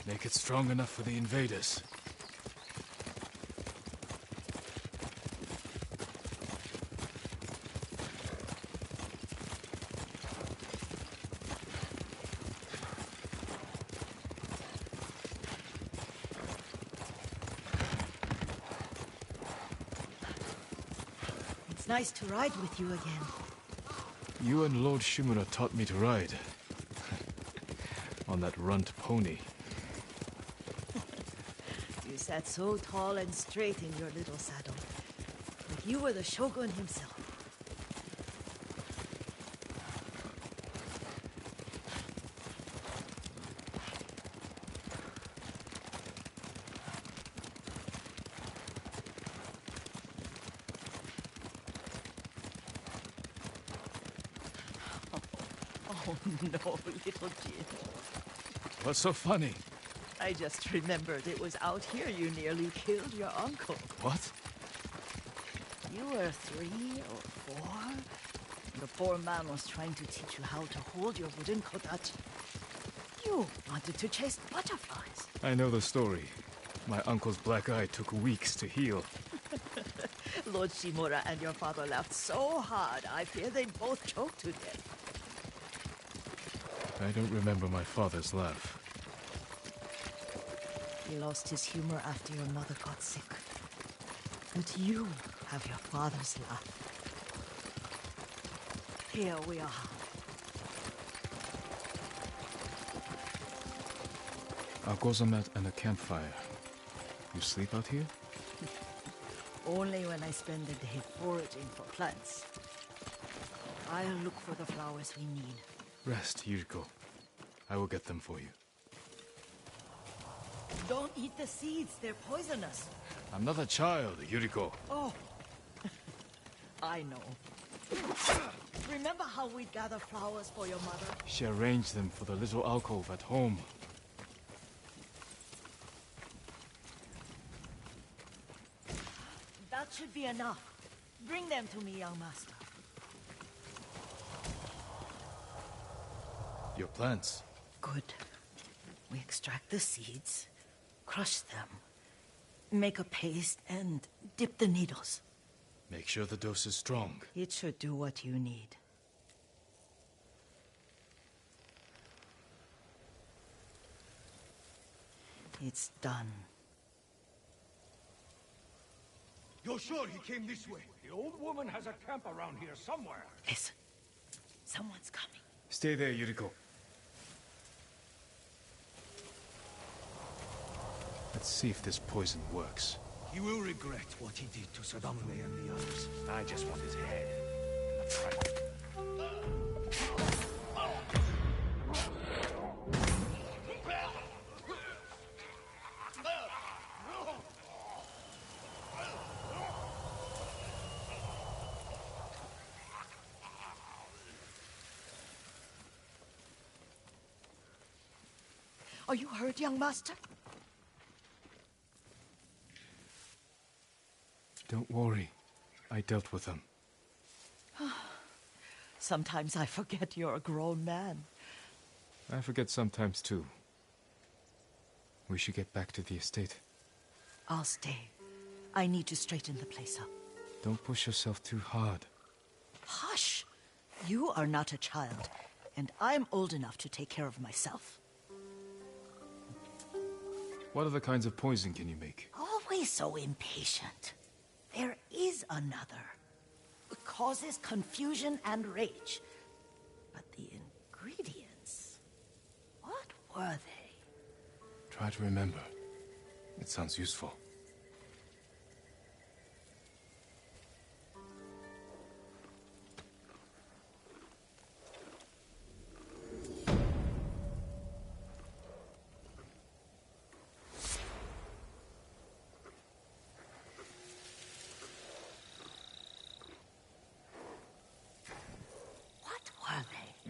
Make it strong enough for the invaders. It's nice to ride with you again. You and Lord Shimura taught me to ride. On that runt pony. You sat so tall and straight in your little saddle. Like you were the shogun himself. Oh, no, little Jin. What's so funny? I just remembered it was out here you nearly killed your uncle. What? You were 3 or 4. The poor man was trying to teach you how to hold your wooden kodachi. You wanted to chase butterflies. I know the story. My uncle's black eye took weeks to heal. Lord Shimura and your father laughed so hard, I fear they both choked to death. I don't remember my father's laugh. He lost his humor after your mother got sick. But you have your father's laugh. Here we are. A gozamat and a campfire. You sleep out here? Only when I spend the day foraging for plants. I'll look for the flowers we need. Rest, Yuriko. I will get them for you. Don't eat the seeds, they're poisonous. I'm not a child, Yuriko. Oh, I know. Remember how we'd gather flowers for your mother? She arranged them for the little alcove at home. That should be enough. Bring them to me, young master. Your plants. Good. We extract the seeds, crush them, make a paste, and dip the needles. Make sure the dose is strong. It should do what you need. It's done. You're sure he came this way? The old woman has a camp around here somewhere. Listen. Someone's coming. Stay there, Yuriko. Let's see if this poison works. He will regret what he did to Sadamune and the others. I just want his head. That's right. Are you hurt, young master? Don't worry. I dealt with them. Sometimes I forget you're a grown man. I forget sometimes too. We should get back to the estate. I'll stay. I need to straighten the place up. Don't push yourself too hard. Hush! You are not a child, and I'm old enough to take care of myself. What other kinds of poison can you make? Always so impatient. There is another. It causes confusion and rage. But the ingredients... what were they? Try to remember. It sounds useful.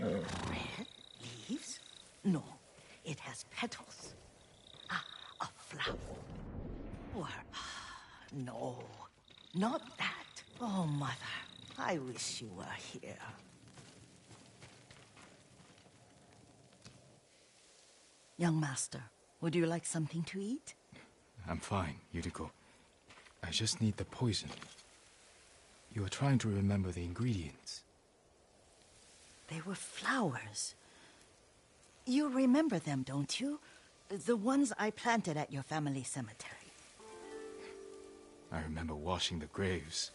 Red leaves? No, it has petals. Ah, a flower. Or, no, not that. Oh, Mother, I wish you were here. Young master, would you like something to eat? I'm fine, Yuriko. I just need the poison. You are trying to remember the ingredients. They were flowers. You remember them, don't you? The ones I planted at your family cemetery. I remember washing the graves.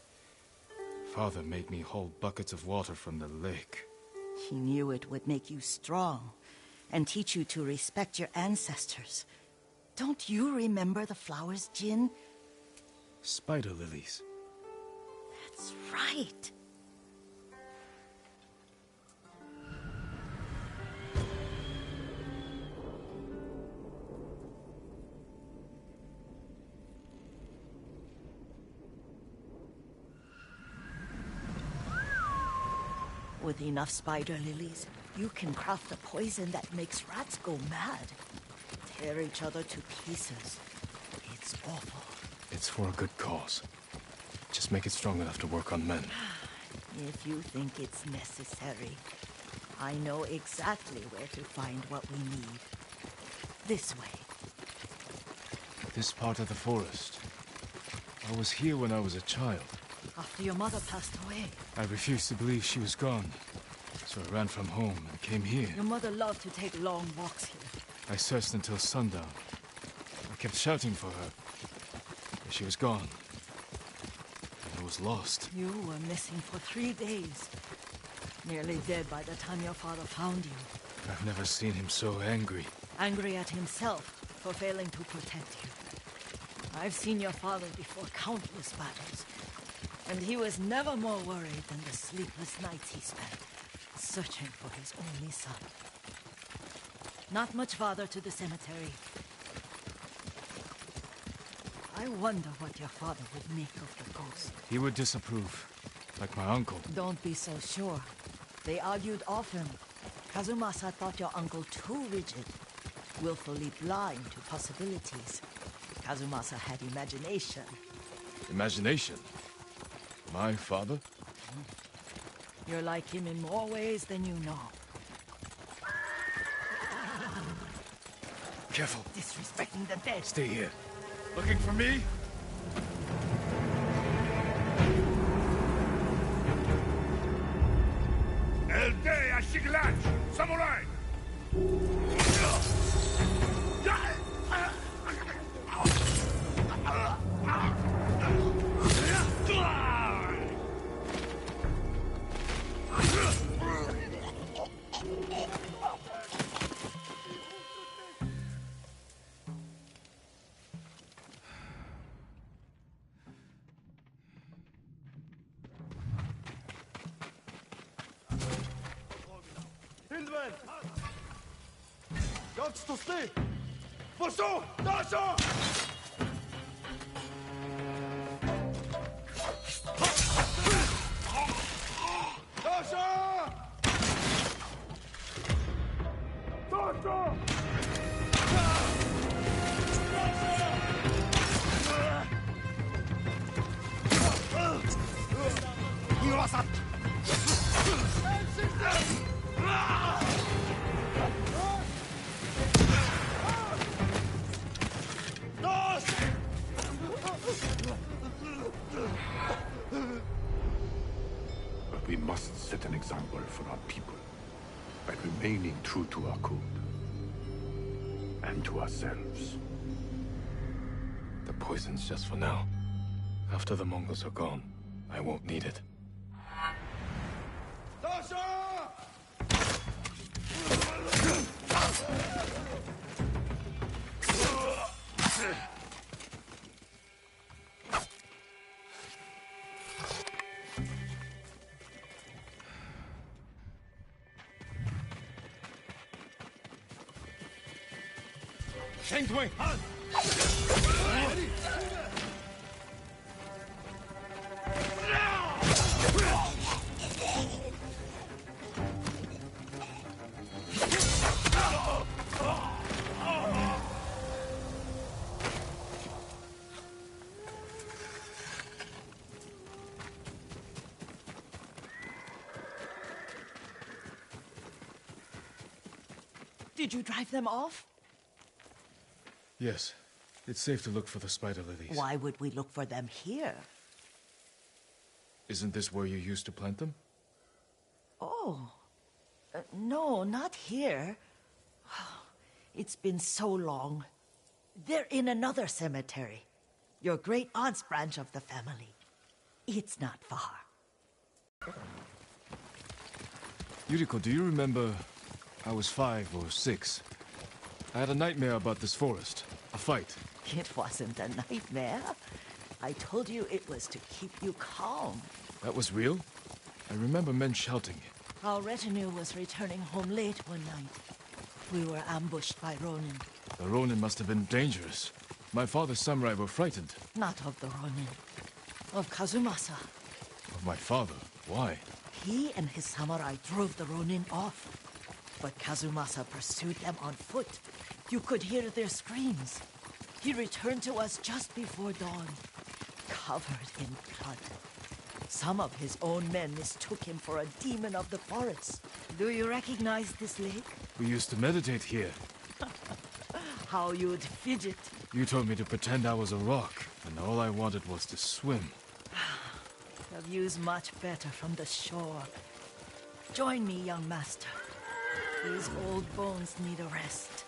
Father made me hold buckets of water from the lake. He knew it would make you strong and teach you to respect your ancestors. Don't you remember the flowers, Jin? Spider lilies. That's right. With enough spider lilies, You can craft a poison that makes rats go mad. Tear each other to pieces. It's awful. It's for a good cause. Just make it strong enough to work on men. If you think it's necessary, I know exactly where to find what we need. This way. This part of the forest. I was here when I was a child. After your mother passed away. I refused to believe she was gone. So I ran from home and came here. Your mother loved to take long walks here. I searched until sundown. I kept shouting for her. But she was gone. And I was lost. You were missing for 3 days. Nearly dead by the time your father found you. I've never seen him so angry. Angry at himself for failing to protect you. I've seen your father before countless battles. And he was never more worried than the sleepless nights he spent searching for his only son. Not much farther to the cemetery. I wonder what your father would make of the ghost. He would disapprove, like my uncle. Don't be so sure. They argued often. Kazumasa thought your uncle too rigid, willfully blind to possibilities. Kazumasa had imagination. Imagination? My father? You're like him in more ways than you know. Careful. Disrespecting the dead. Stay here. Looking for me? El Day Ashiglat! Samurai! Hindman! Gods to stay! Forså! Dasha! Dasha! Dasha! Iwasat! But we must set an example for our people by remaining true to our code and to ourselves. The poison's just for now. After the Mongols are gone, I won't need it. Dasha! Shengwei! Did you drive them off? Yes. It's safe to look for the spider lilies. Why would we look for them here? Isn't this where you used to plant them? Oh. No, not here. It's been so long. They're in another cemetery. Your great-aunt's branch of the family. It's not far. Yuriko, do you remember... I was 5 or 6. I had a nightmare about this forest. A fight. It wasn't a nightmare. I told you it was to keep you calm. That was real? I remember men shouting. Our retinue was returning home late one night. We were ambushed by Ronin. The Ronin must have been dangerous. My father's samurai were frightened. Not of the Ronin. Of Kazumasa. Of my father? Why? He and his samurai drove the Ronin off. But Kazumasa pursued them on foot. You could hear their screams. He returned to us just before dawn, covered in blood. Some of his own men mistook him for a demon of the forest. Do you recognize this lake? We used to meditate here. How you'd fidget. You told me to pretend I was a rock, and all I wanted was to swim. The view's much better from the shore. Join me, young master. These old bones need a rest.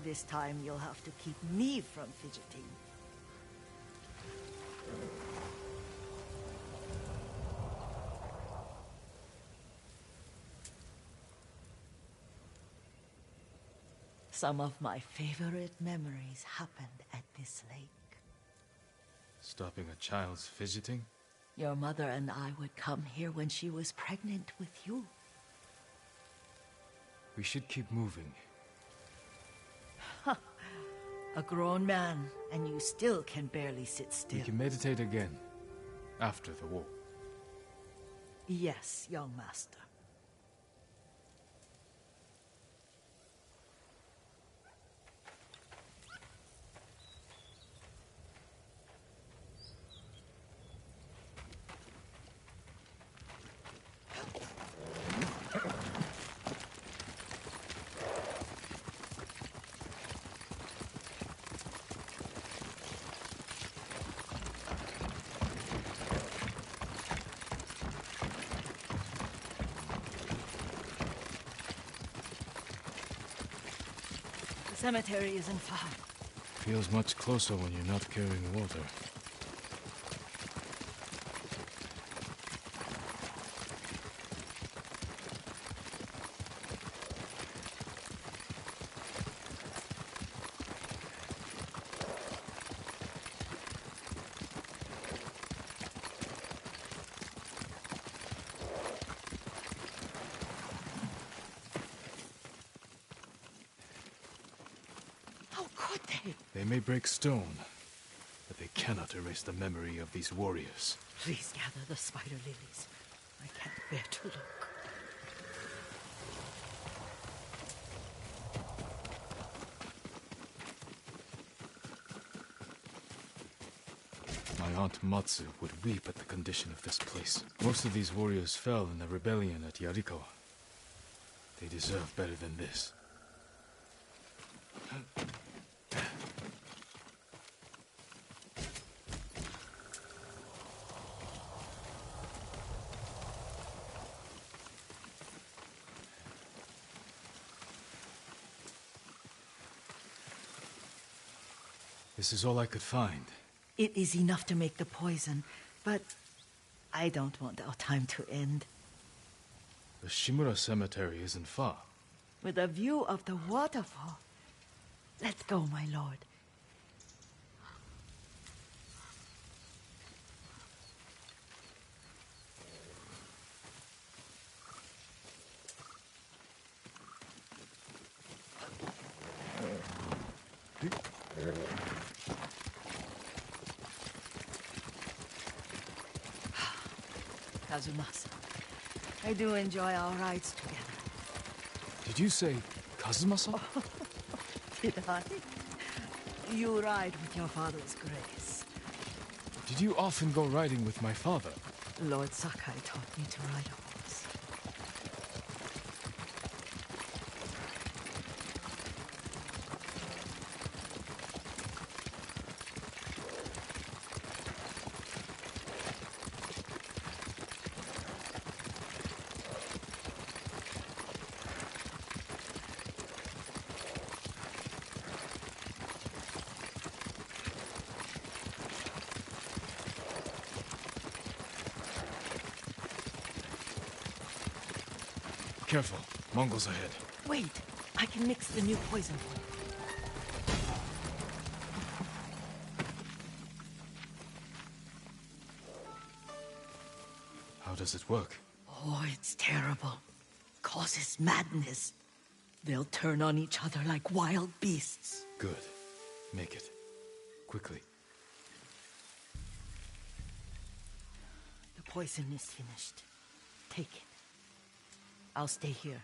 This time you'll have to keep me from fidgeting. Some of my favorite memories happened at this lake. Stopping a child's fidgeting? Your mother and I would come here when she was pregnant with you. We should keep moving. A grown man, and you still can barely sit still. We can meditate again, after the war. Yes, young master. The cemetery isn't far. Feels much closer when you're not carrying water. They may break stone, but they cannot erase the memory of these warriors. Please gather the spider lilies. I can't bear to look. My aunt Matsu would weep at the condition of this place. Most of these warriors fell in the rebellion at Yarikawa. They deserve better than this. This is all I could find. It is enough to make the poison, but I don't want our time to end. The Shimura Cemetery isn't far. With a view of the waterfall. Let's go, my lord. Kazumasa, I do enjoy our rides together. Did you say Kazumasa? Did I? You ride with your father's grace. Did you often go riding with my father? Lord Sakai taught me to ride a horse. Careful, Mongols ahead. Wait, I can mix the new poison for you. How does it work? Oh, it's terrible. Causes madness. They'll turn on each other like wild beasts. Good. Make it. Quickly. The poison is finished. Take it. I'll stay here.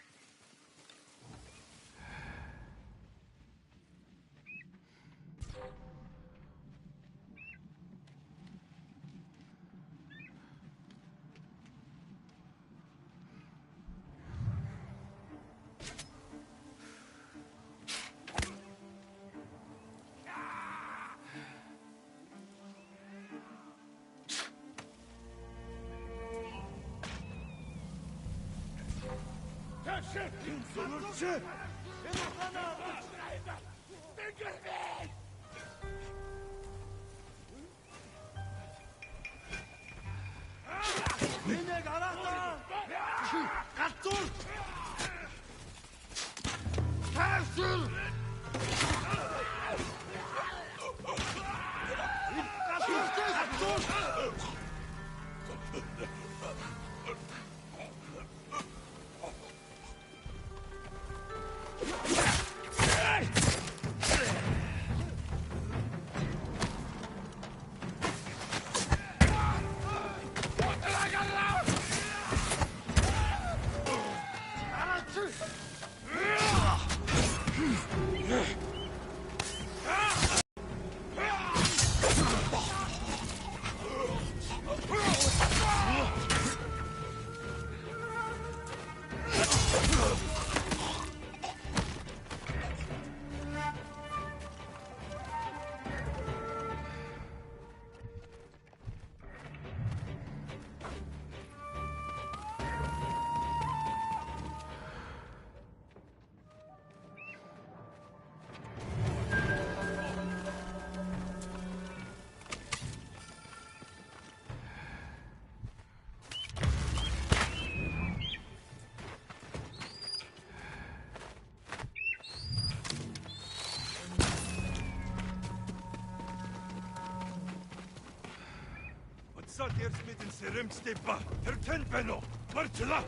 Eerst met een serum stepa, herken Benno, Marcella!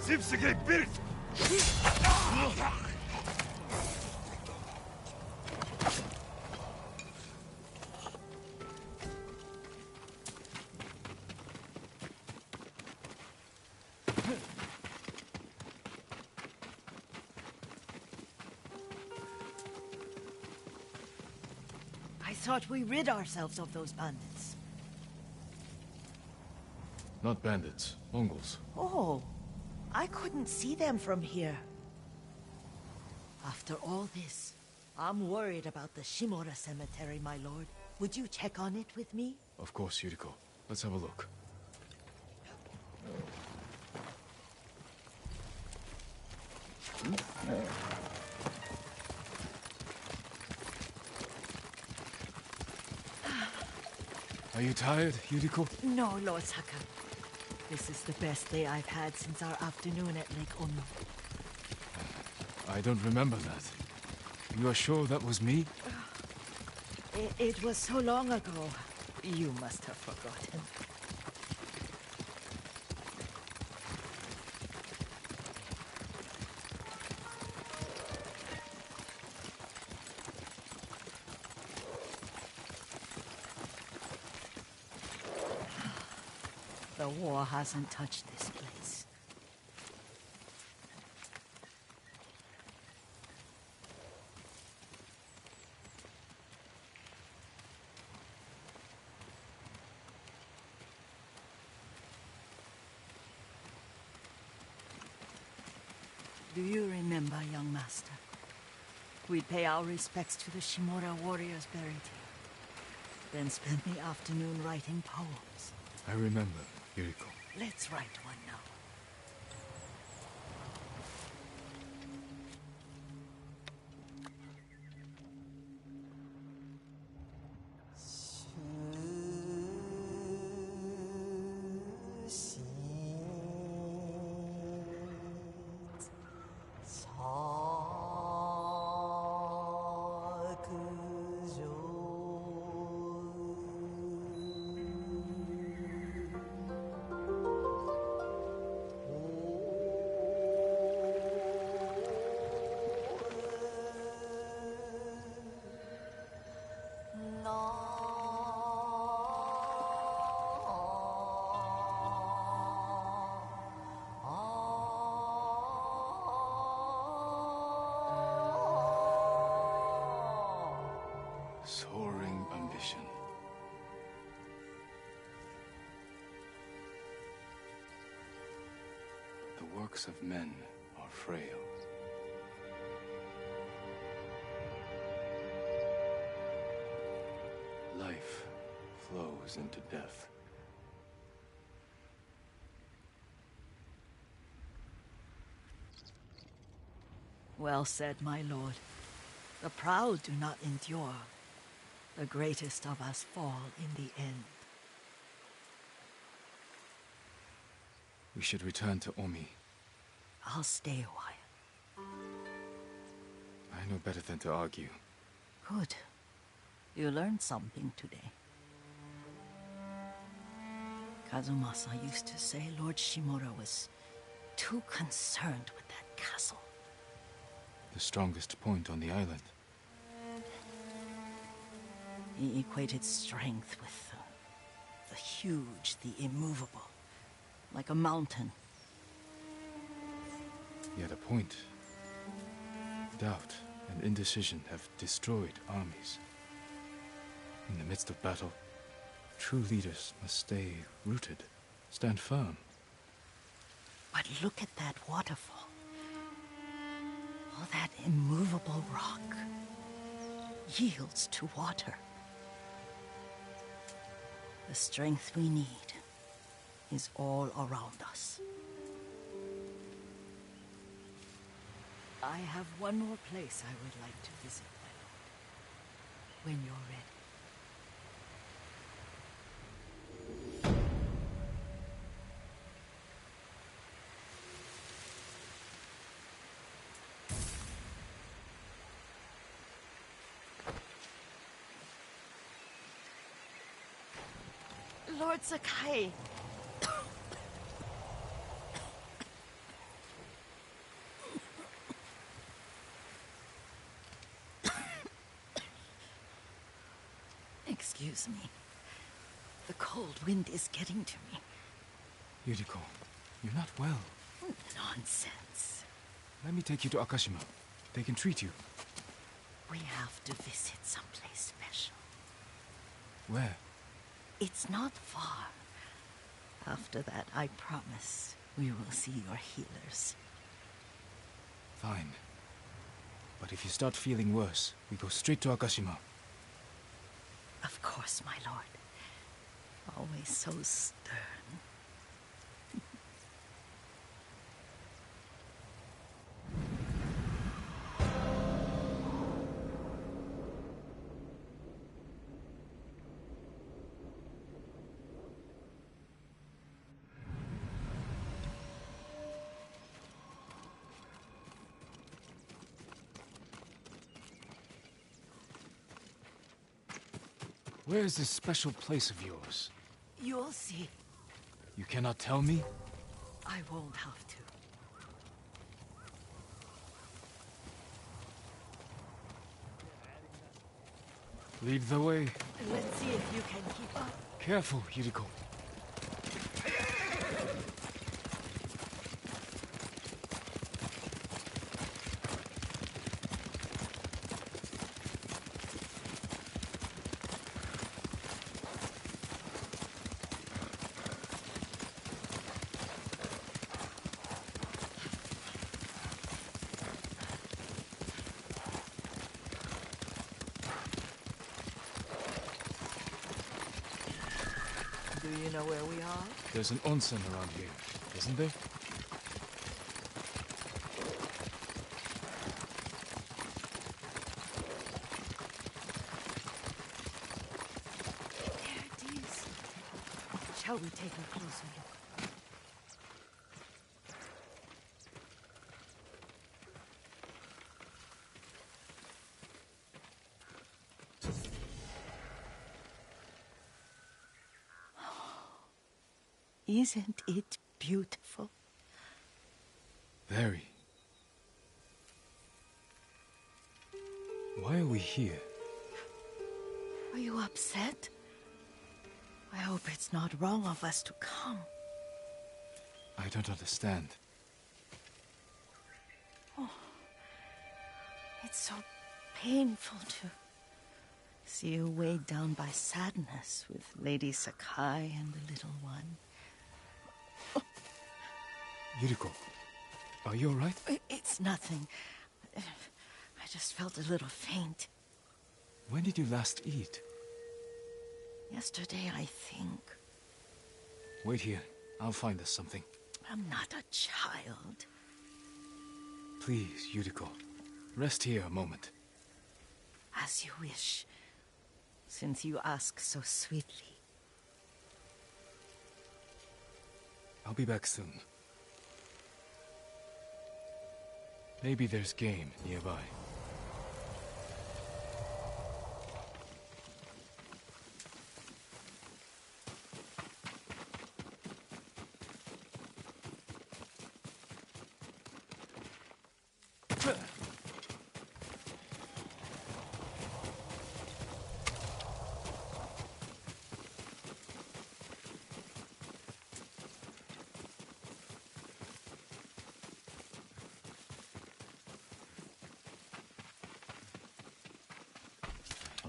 Zipsige Birt! I thought we rid ourselves of those bandits. Not bandits, Mongols. Oh, I couldn't see them from here. After all this, I'm worried about the Shimura cemetery, my lord. Would you check on it with me? Of course, Yuriko. Let's have a look. Are you tired, Yuriko? No, Lord Saka. This is the best day I've had since our afternoon at Lake Ono. I don't remember that. You are sure that was me? It was so long ago. You must have forgotten. The war hasn't touched this place. Do you remember, young master? We'd pay our respects to the Shimura warriors buried here, then spend the afternoon writing poems. I remember, Yuriko. Let's write one now. Soaring ambition. The works of men are frail. Life flows into death. Well said, my lord. The proud do not endure. The greatest of us fall in the end. We should return to Omi. I'll stay a while. I know better than to argue. Good. You learned something today. Kazumasa used to say Lord Shimura was too concerned with that castle. The strongest point on the island. He equated strength with the huge, the immovable, like a mountain. Yet a point. Doubt and indecision have destroyed armies. In the midst of battle, true leaders must stay rooted, stand firm. But look at that waterfall. All that immovable rock yields to water. The strength we need is all around us. I have one more place I would like to visit, my lord. When you're ready. Lord Sakai. Excuse me. The cold wind is getting to me. Yuriko, you're not well. Nonsense. Let me take you to Akashima. They can treat you. We have to visit someplace special. Where? It's not far. After that, I promise we will see your healers. Fine. But if you start feeling worse, we go straight to Akashima. Of course, my lord. Always so stern. Where is this special place of yours? You'll see. You cannot tell me? I won't have to. Lead the way. Let's see if you can keep up. Careful, Yuriko. Do you know where we are? There's an onsen around here, isn't there? There it is. Shall we take a closer look? Isn't it beautiful? Very. Why are we here? Are you upset? I hope it's not wrong of us to come. I don't understand. Oh, it's so painful See you weighed down by sadness with Lady Sakai and the little one. Yuriko, are you alright? It's nothing. I just felt a little faint. When did you last eat? Yesterday, I think. Wait here. I'll find us something. I'm not a child. Please, Yuriko. Rest here a moment. As you wish. Since you ask so sweetly. I'll be back soon. Maybe there's game nearby.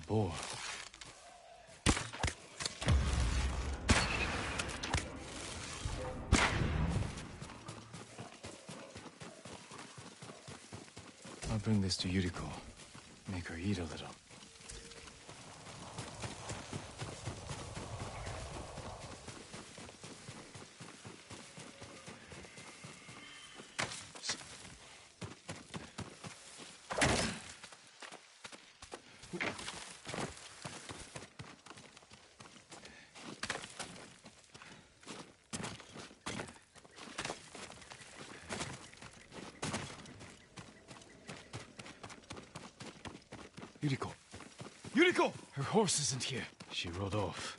Boar. I'll bring this to Yuriko. Make her eat a little. Yuriko! Yuriko! Her horse isn't here. She rode off.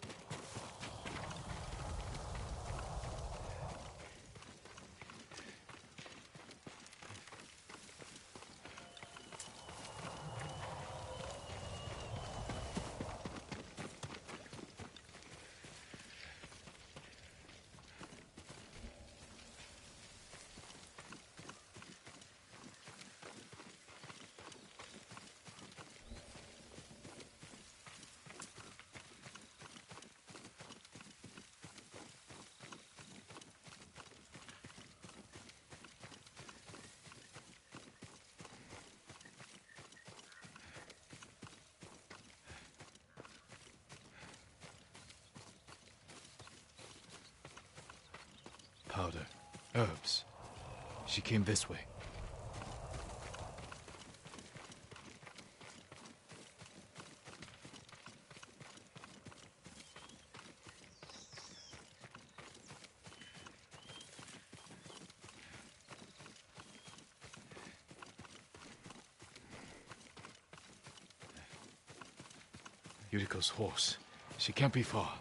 Powder. Herbs. She came this way. Yuriko's horse. She can't be far.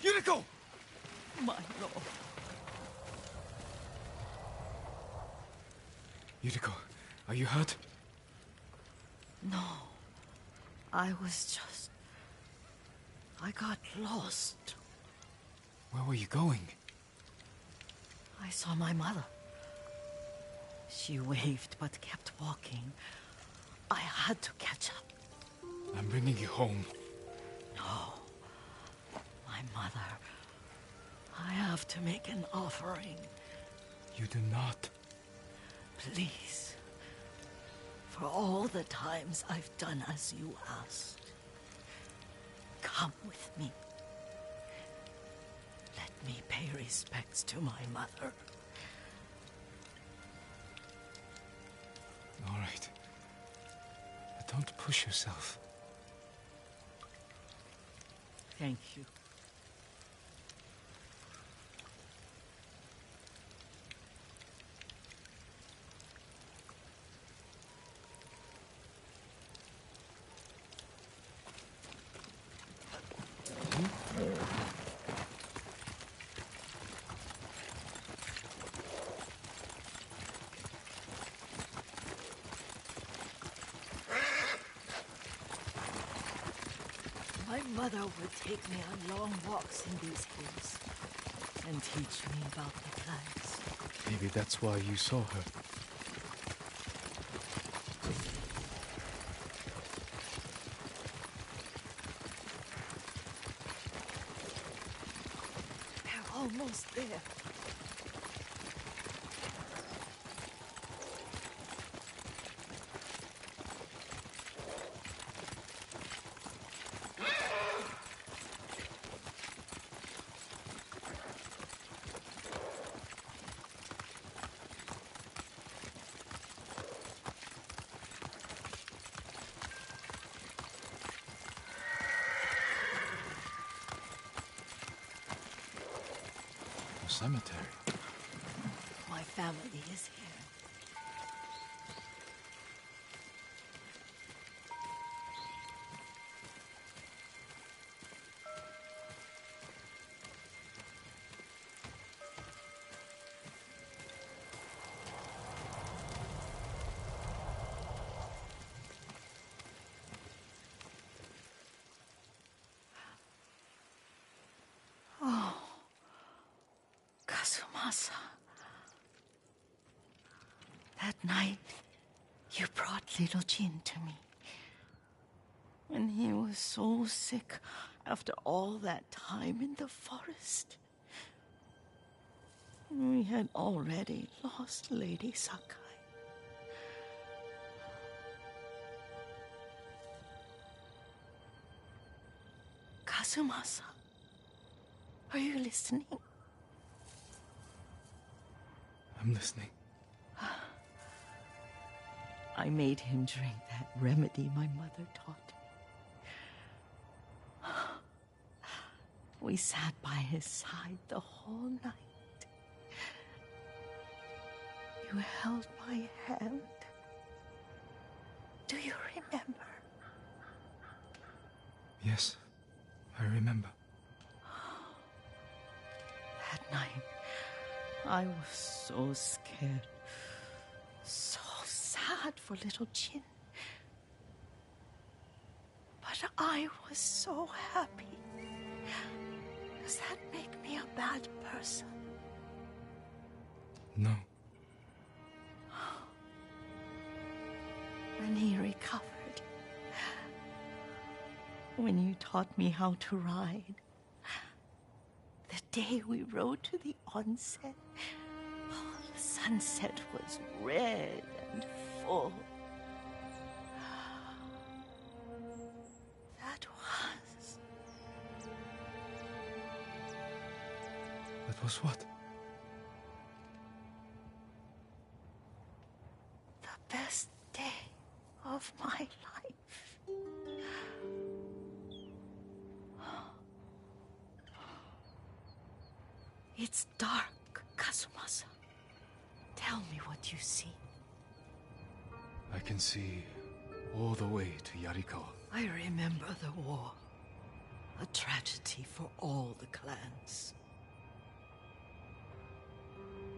Yuriko! My lord. Yuriko, are you hurt? No. I got lost. Where were you going? I saw my mother. She waved but kept walking. I had to catch up. I'm bringing you home. No. My mother. I have to make an offering. You do not. Please. For all the times I've done as you asked. Come with me. Let me pay respects to my mother. All right. But don't push yourself. Thank you. mother would take me on long walks in these hills and teach me about the plants. Maybe that's why you saw her. We're almost there. Cemetery. My family is here. Oh, Kazumasa. That night, you brought little Jin to me. When he was so sick after all that time in the forest. We had already lost Lady Sakai. Kazumasa, are you listening? I'm listening. I made him drink that remedy my mother taught me. We sat by his side the whole night. You held my hand. Do you remember? Yes, I remember. That night, I was so scared. So sad for little Jin. But I was so happy. Does that make me a bad person? No. When he recovered, when you taught me how to ride, the day we rode to the onsen, the sunset was red and full. That was what? The best day of my life. It's dark, Kazumasa. Tell me what you see. I can see all the way to Yarikawa. I remember the war. A tragedy for all the clans.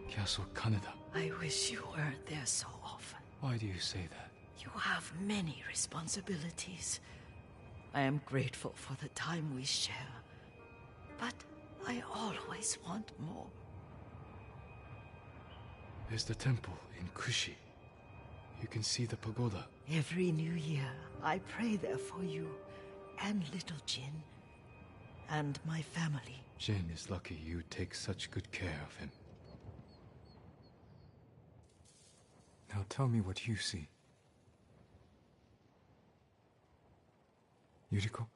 Castle Kaneda. I wish you weren't there so often. Why do you say that? You have many responsibilities. I am grateful for the time we share, but I always want more. There's the temple in Kushi. You can see the pagoda. Every new year, I pray there for you and little Jin and my family. Jin is lucky you take such good care of him. Now tell me what you see. Yuriko?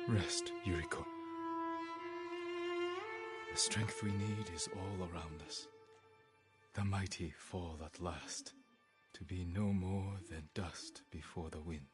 Rest, Yuriko. The strength we need is all around us. The mighty fall at last, to be no more than dust before the wind.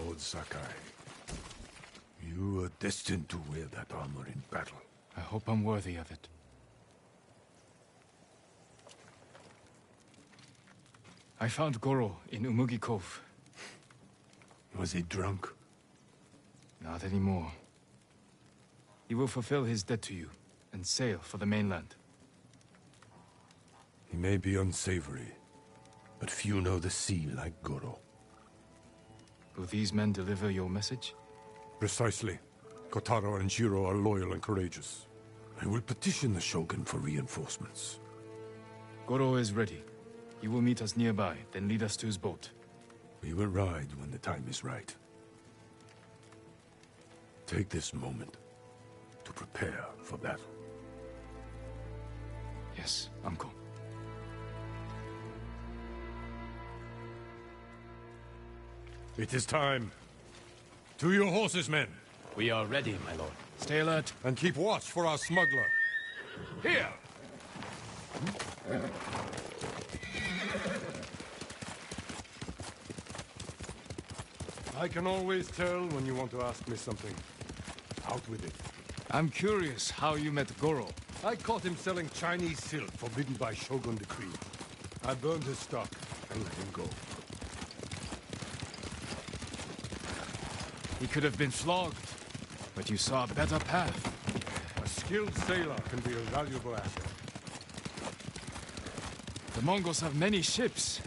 Lord Sakai, you are destined to wear that armor in battle. I hope I'm worthy of it. I found Goro in Umugi Cove. Was he drunk? Not anymore. He will fulfill his debt to you and sail for the mainland. He may be unsavory, but few know the sea like Goro. Will these men deliver your message? Precisely. Kotaro and Jiro are loyal and courageous. I will petition the Shogun for reinforcements. Goro is ready. He will meet us nearby, then lead us to his boat. We will ride when the time is right. Take this moment to prepare for battle. Yes, Uncle. It is time. To your horses, men. We are ready, my lord. Stay alert. And keep watch for our smuggler. Here! I can always tell when you want to ask me something. Out with it. I'm curious how you met Goro. I caught him selling Chinese silk forbidden by Shogun decree. I burned his stock and let him go. He could have been flogged, but you saw a better path. A skilled sailor can be a valuable asset. The Mongols have many ships.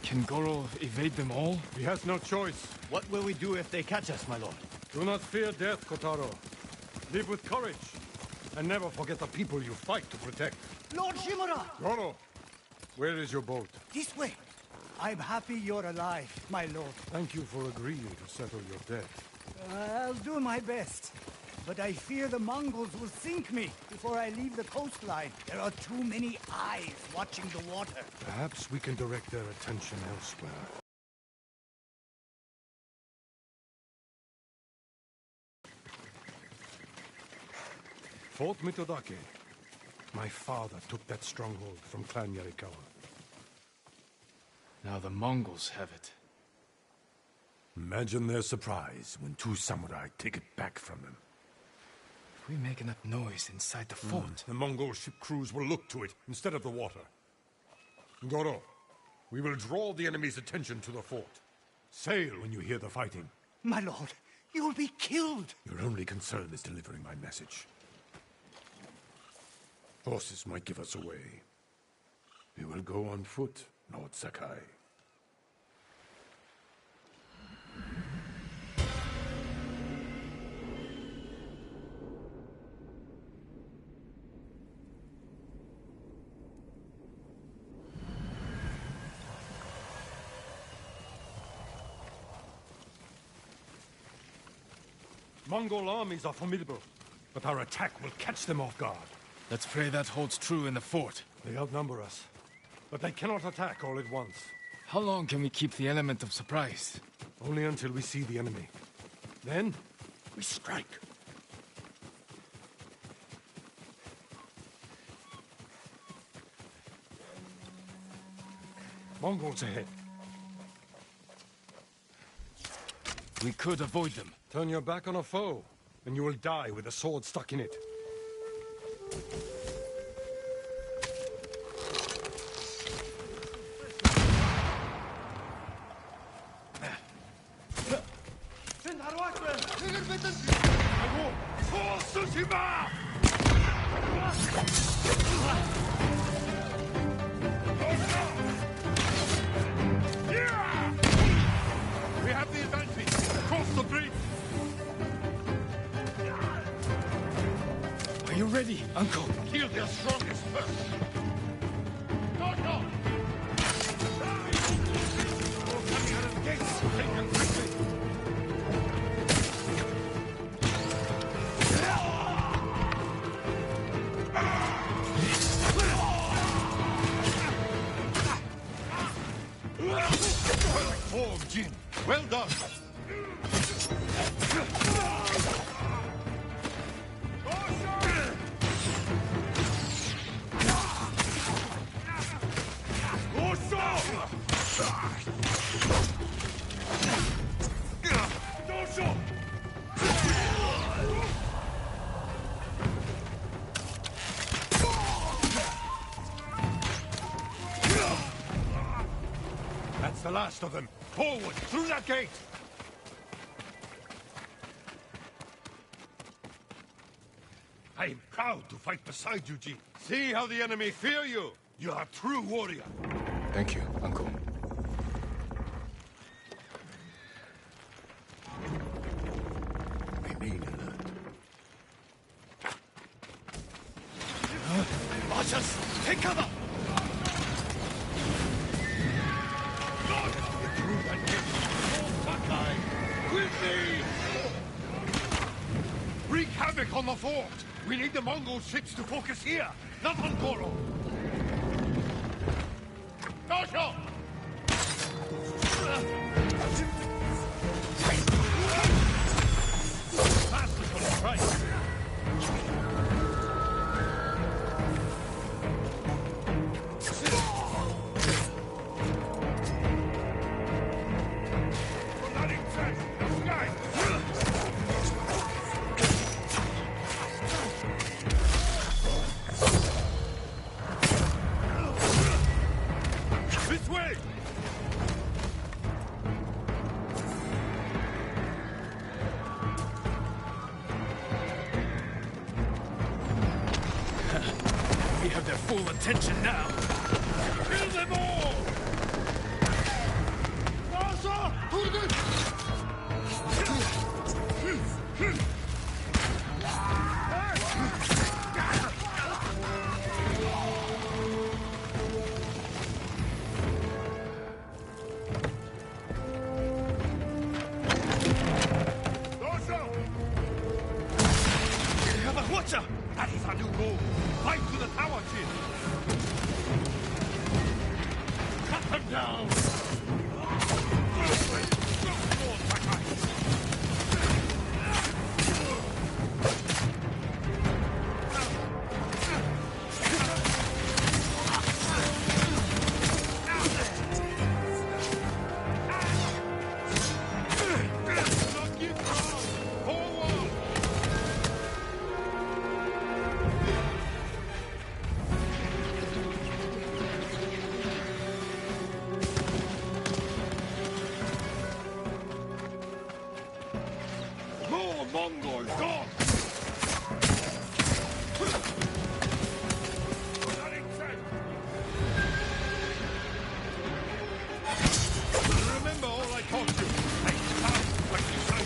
Can Goro evade them all? He has no choice. What will we do if they catch us, my lord? Do not fear death, Kotaro. Live with courage, and never forget the people you fight to protect. Lord Shimura! Goro, where is your boat? This way. I'm happy you're alive, my lord. Thank you for agreeing to settle your debt. I'll do my best. But I fear the Mongols will sink me before I leave the coastline. There are too many eyes watching the water. Perhaps we can direct their attention elsewhere. Fort Mitodake. My father took that stronghold from Clan Yarikawa. Now the Mongols have it. Imagine their surprise when two samurai take it back from them. If we make enough noise inside the fort... The Mongol ship crews will look to it instead of the water. Goro, we will draw the enemy's attention to the fort. Sail when you hear the fighting. My lord, you'll be killed. Your only concern is delivering my message. Horses might give us away. We will go on foot, Lord Sakai. Mongol armies are formidable, but our attack will catch them off guard. Let's pray that holds true in the fort. They outnumber us, but they cannot attack all at once. How long can we keep the element of surprise? Only until we see the enemy. Then, we strike. Mongols ahead. We could avoid them. Turn your back on a foe, and you will die with a sword stuck in it. We have the advantage! Cross the bridge! ready, Uncle. Kill their strongest first. Go! Coming out of the gates. Take them quickly. Perfect form, Jin. Well done. That's the last of them. Forward, through that gate! I am proud to fight beside you, Jin. See how the enemy fear you. You are a true warrior. Thank you, Uncle. Remain alert. Archers, take cover! Through that gate. Oh, Sakai! With me! Wreak havoc on the fort! We need the Mongol ships to focus here, not on Goro! Dojo! Fastest on the strike! This way! We have their full attention now. Kill them all! Watcher! That is our new goal. Fight to the tower, Jin. Cut them down! Mongols gone! Remember all I taught you. Take the town when you say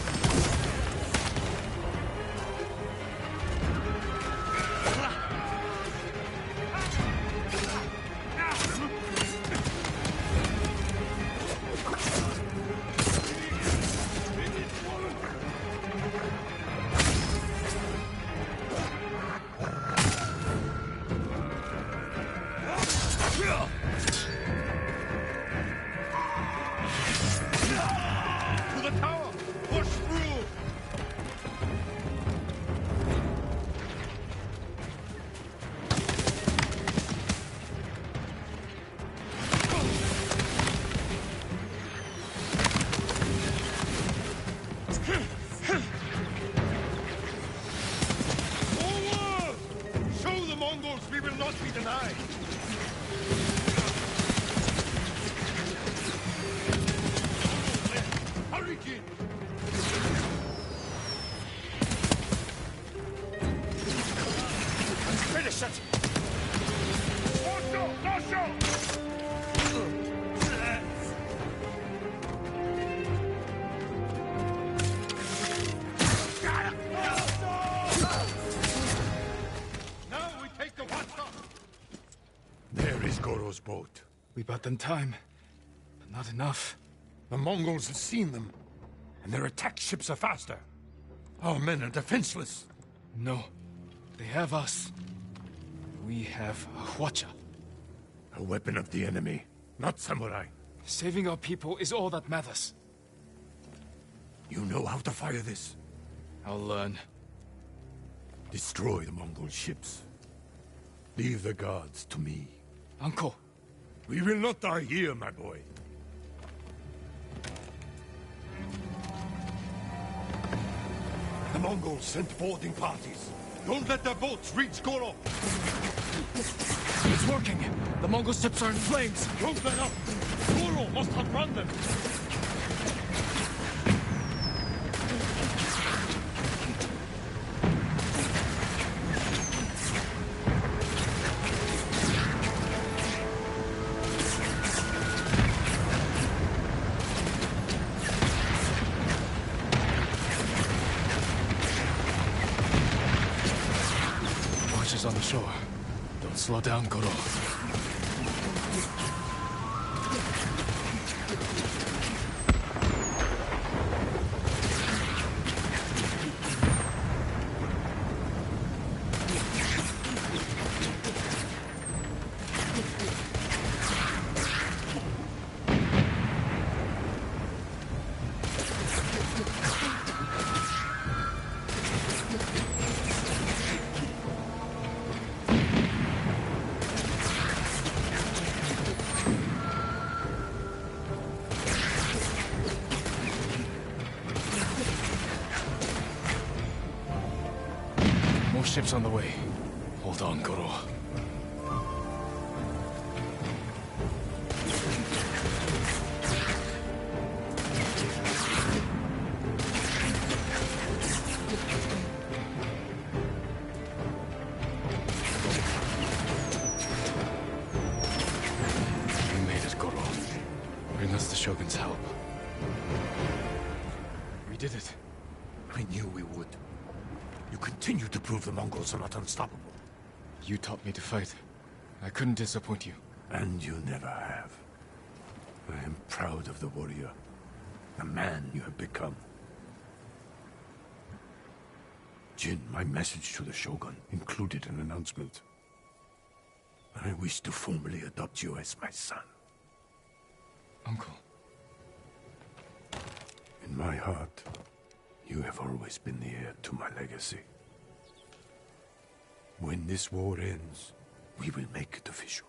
boat. We bought them time, but not enough. The Mongols have seen them, and their attack ships are faster. Our men are defenseless. No, they have us. We have a Hwacha. A weapon of the enemy, not samurai. Saving our people is all that matters. You know how to fire this? I'll learn. Destroy the Mongol ships. Leave the guards to me. Uncle! We will not die here, my boy. The Mongols sent boarding parties. Don't let their boats reach Goro. It's working! The Mongol ships are in flames! Don't let up! Goro must outrun them! Watchers on the shore. Don't slow down, Goro. Ships on the way. Hold on, Goro. We made it, Goro. Bring us the Shogun's help. We did it. I knew we would. You continue to prove the Mongols are not unstoppable. You taught me to fight. I couldn't disappoint you. And you never have. I am proud of the warrior. The man you have become. Jin, my message to the Shogun included an announcement. I wish to formally adopt you as my son. Uncle. In my heart, you have always been the heir to my legacy. When this war ends, we will make it official.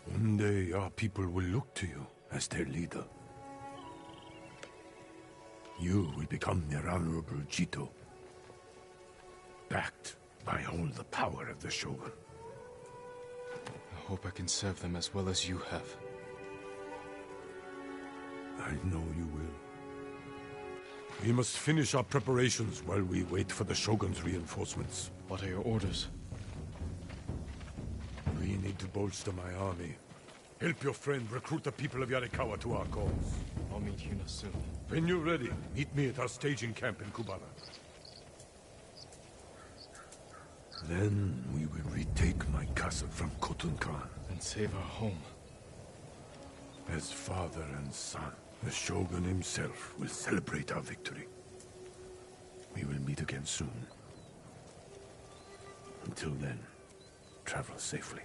One day, our people will look to you as their leader. You will become their honorable Jito, backed by all the power of the Shogun. I hope I can serve them as well as you have. I know you will. We must finish our preparations while we wait for the Shogun's reinforcements. What are your orders? We need to bolster my army. Help your friend recruit the people of Yarikawa to our cause. I'll meet Yuna soon. When you're ready, meet me at our staging camp in Kubara. Then we will retake my castle from Khotun Khan. And save our home. As father and son, the Shogun himself will celebrate our victory. We will meet again soon. Until then, travel safely.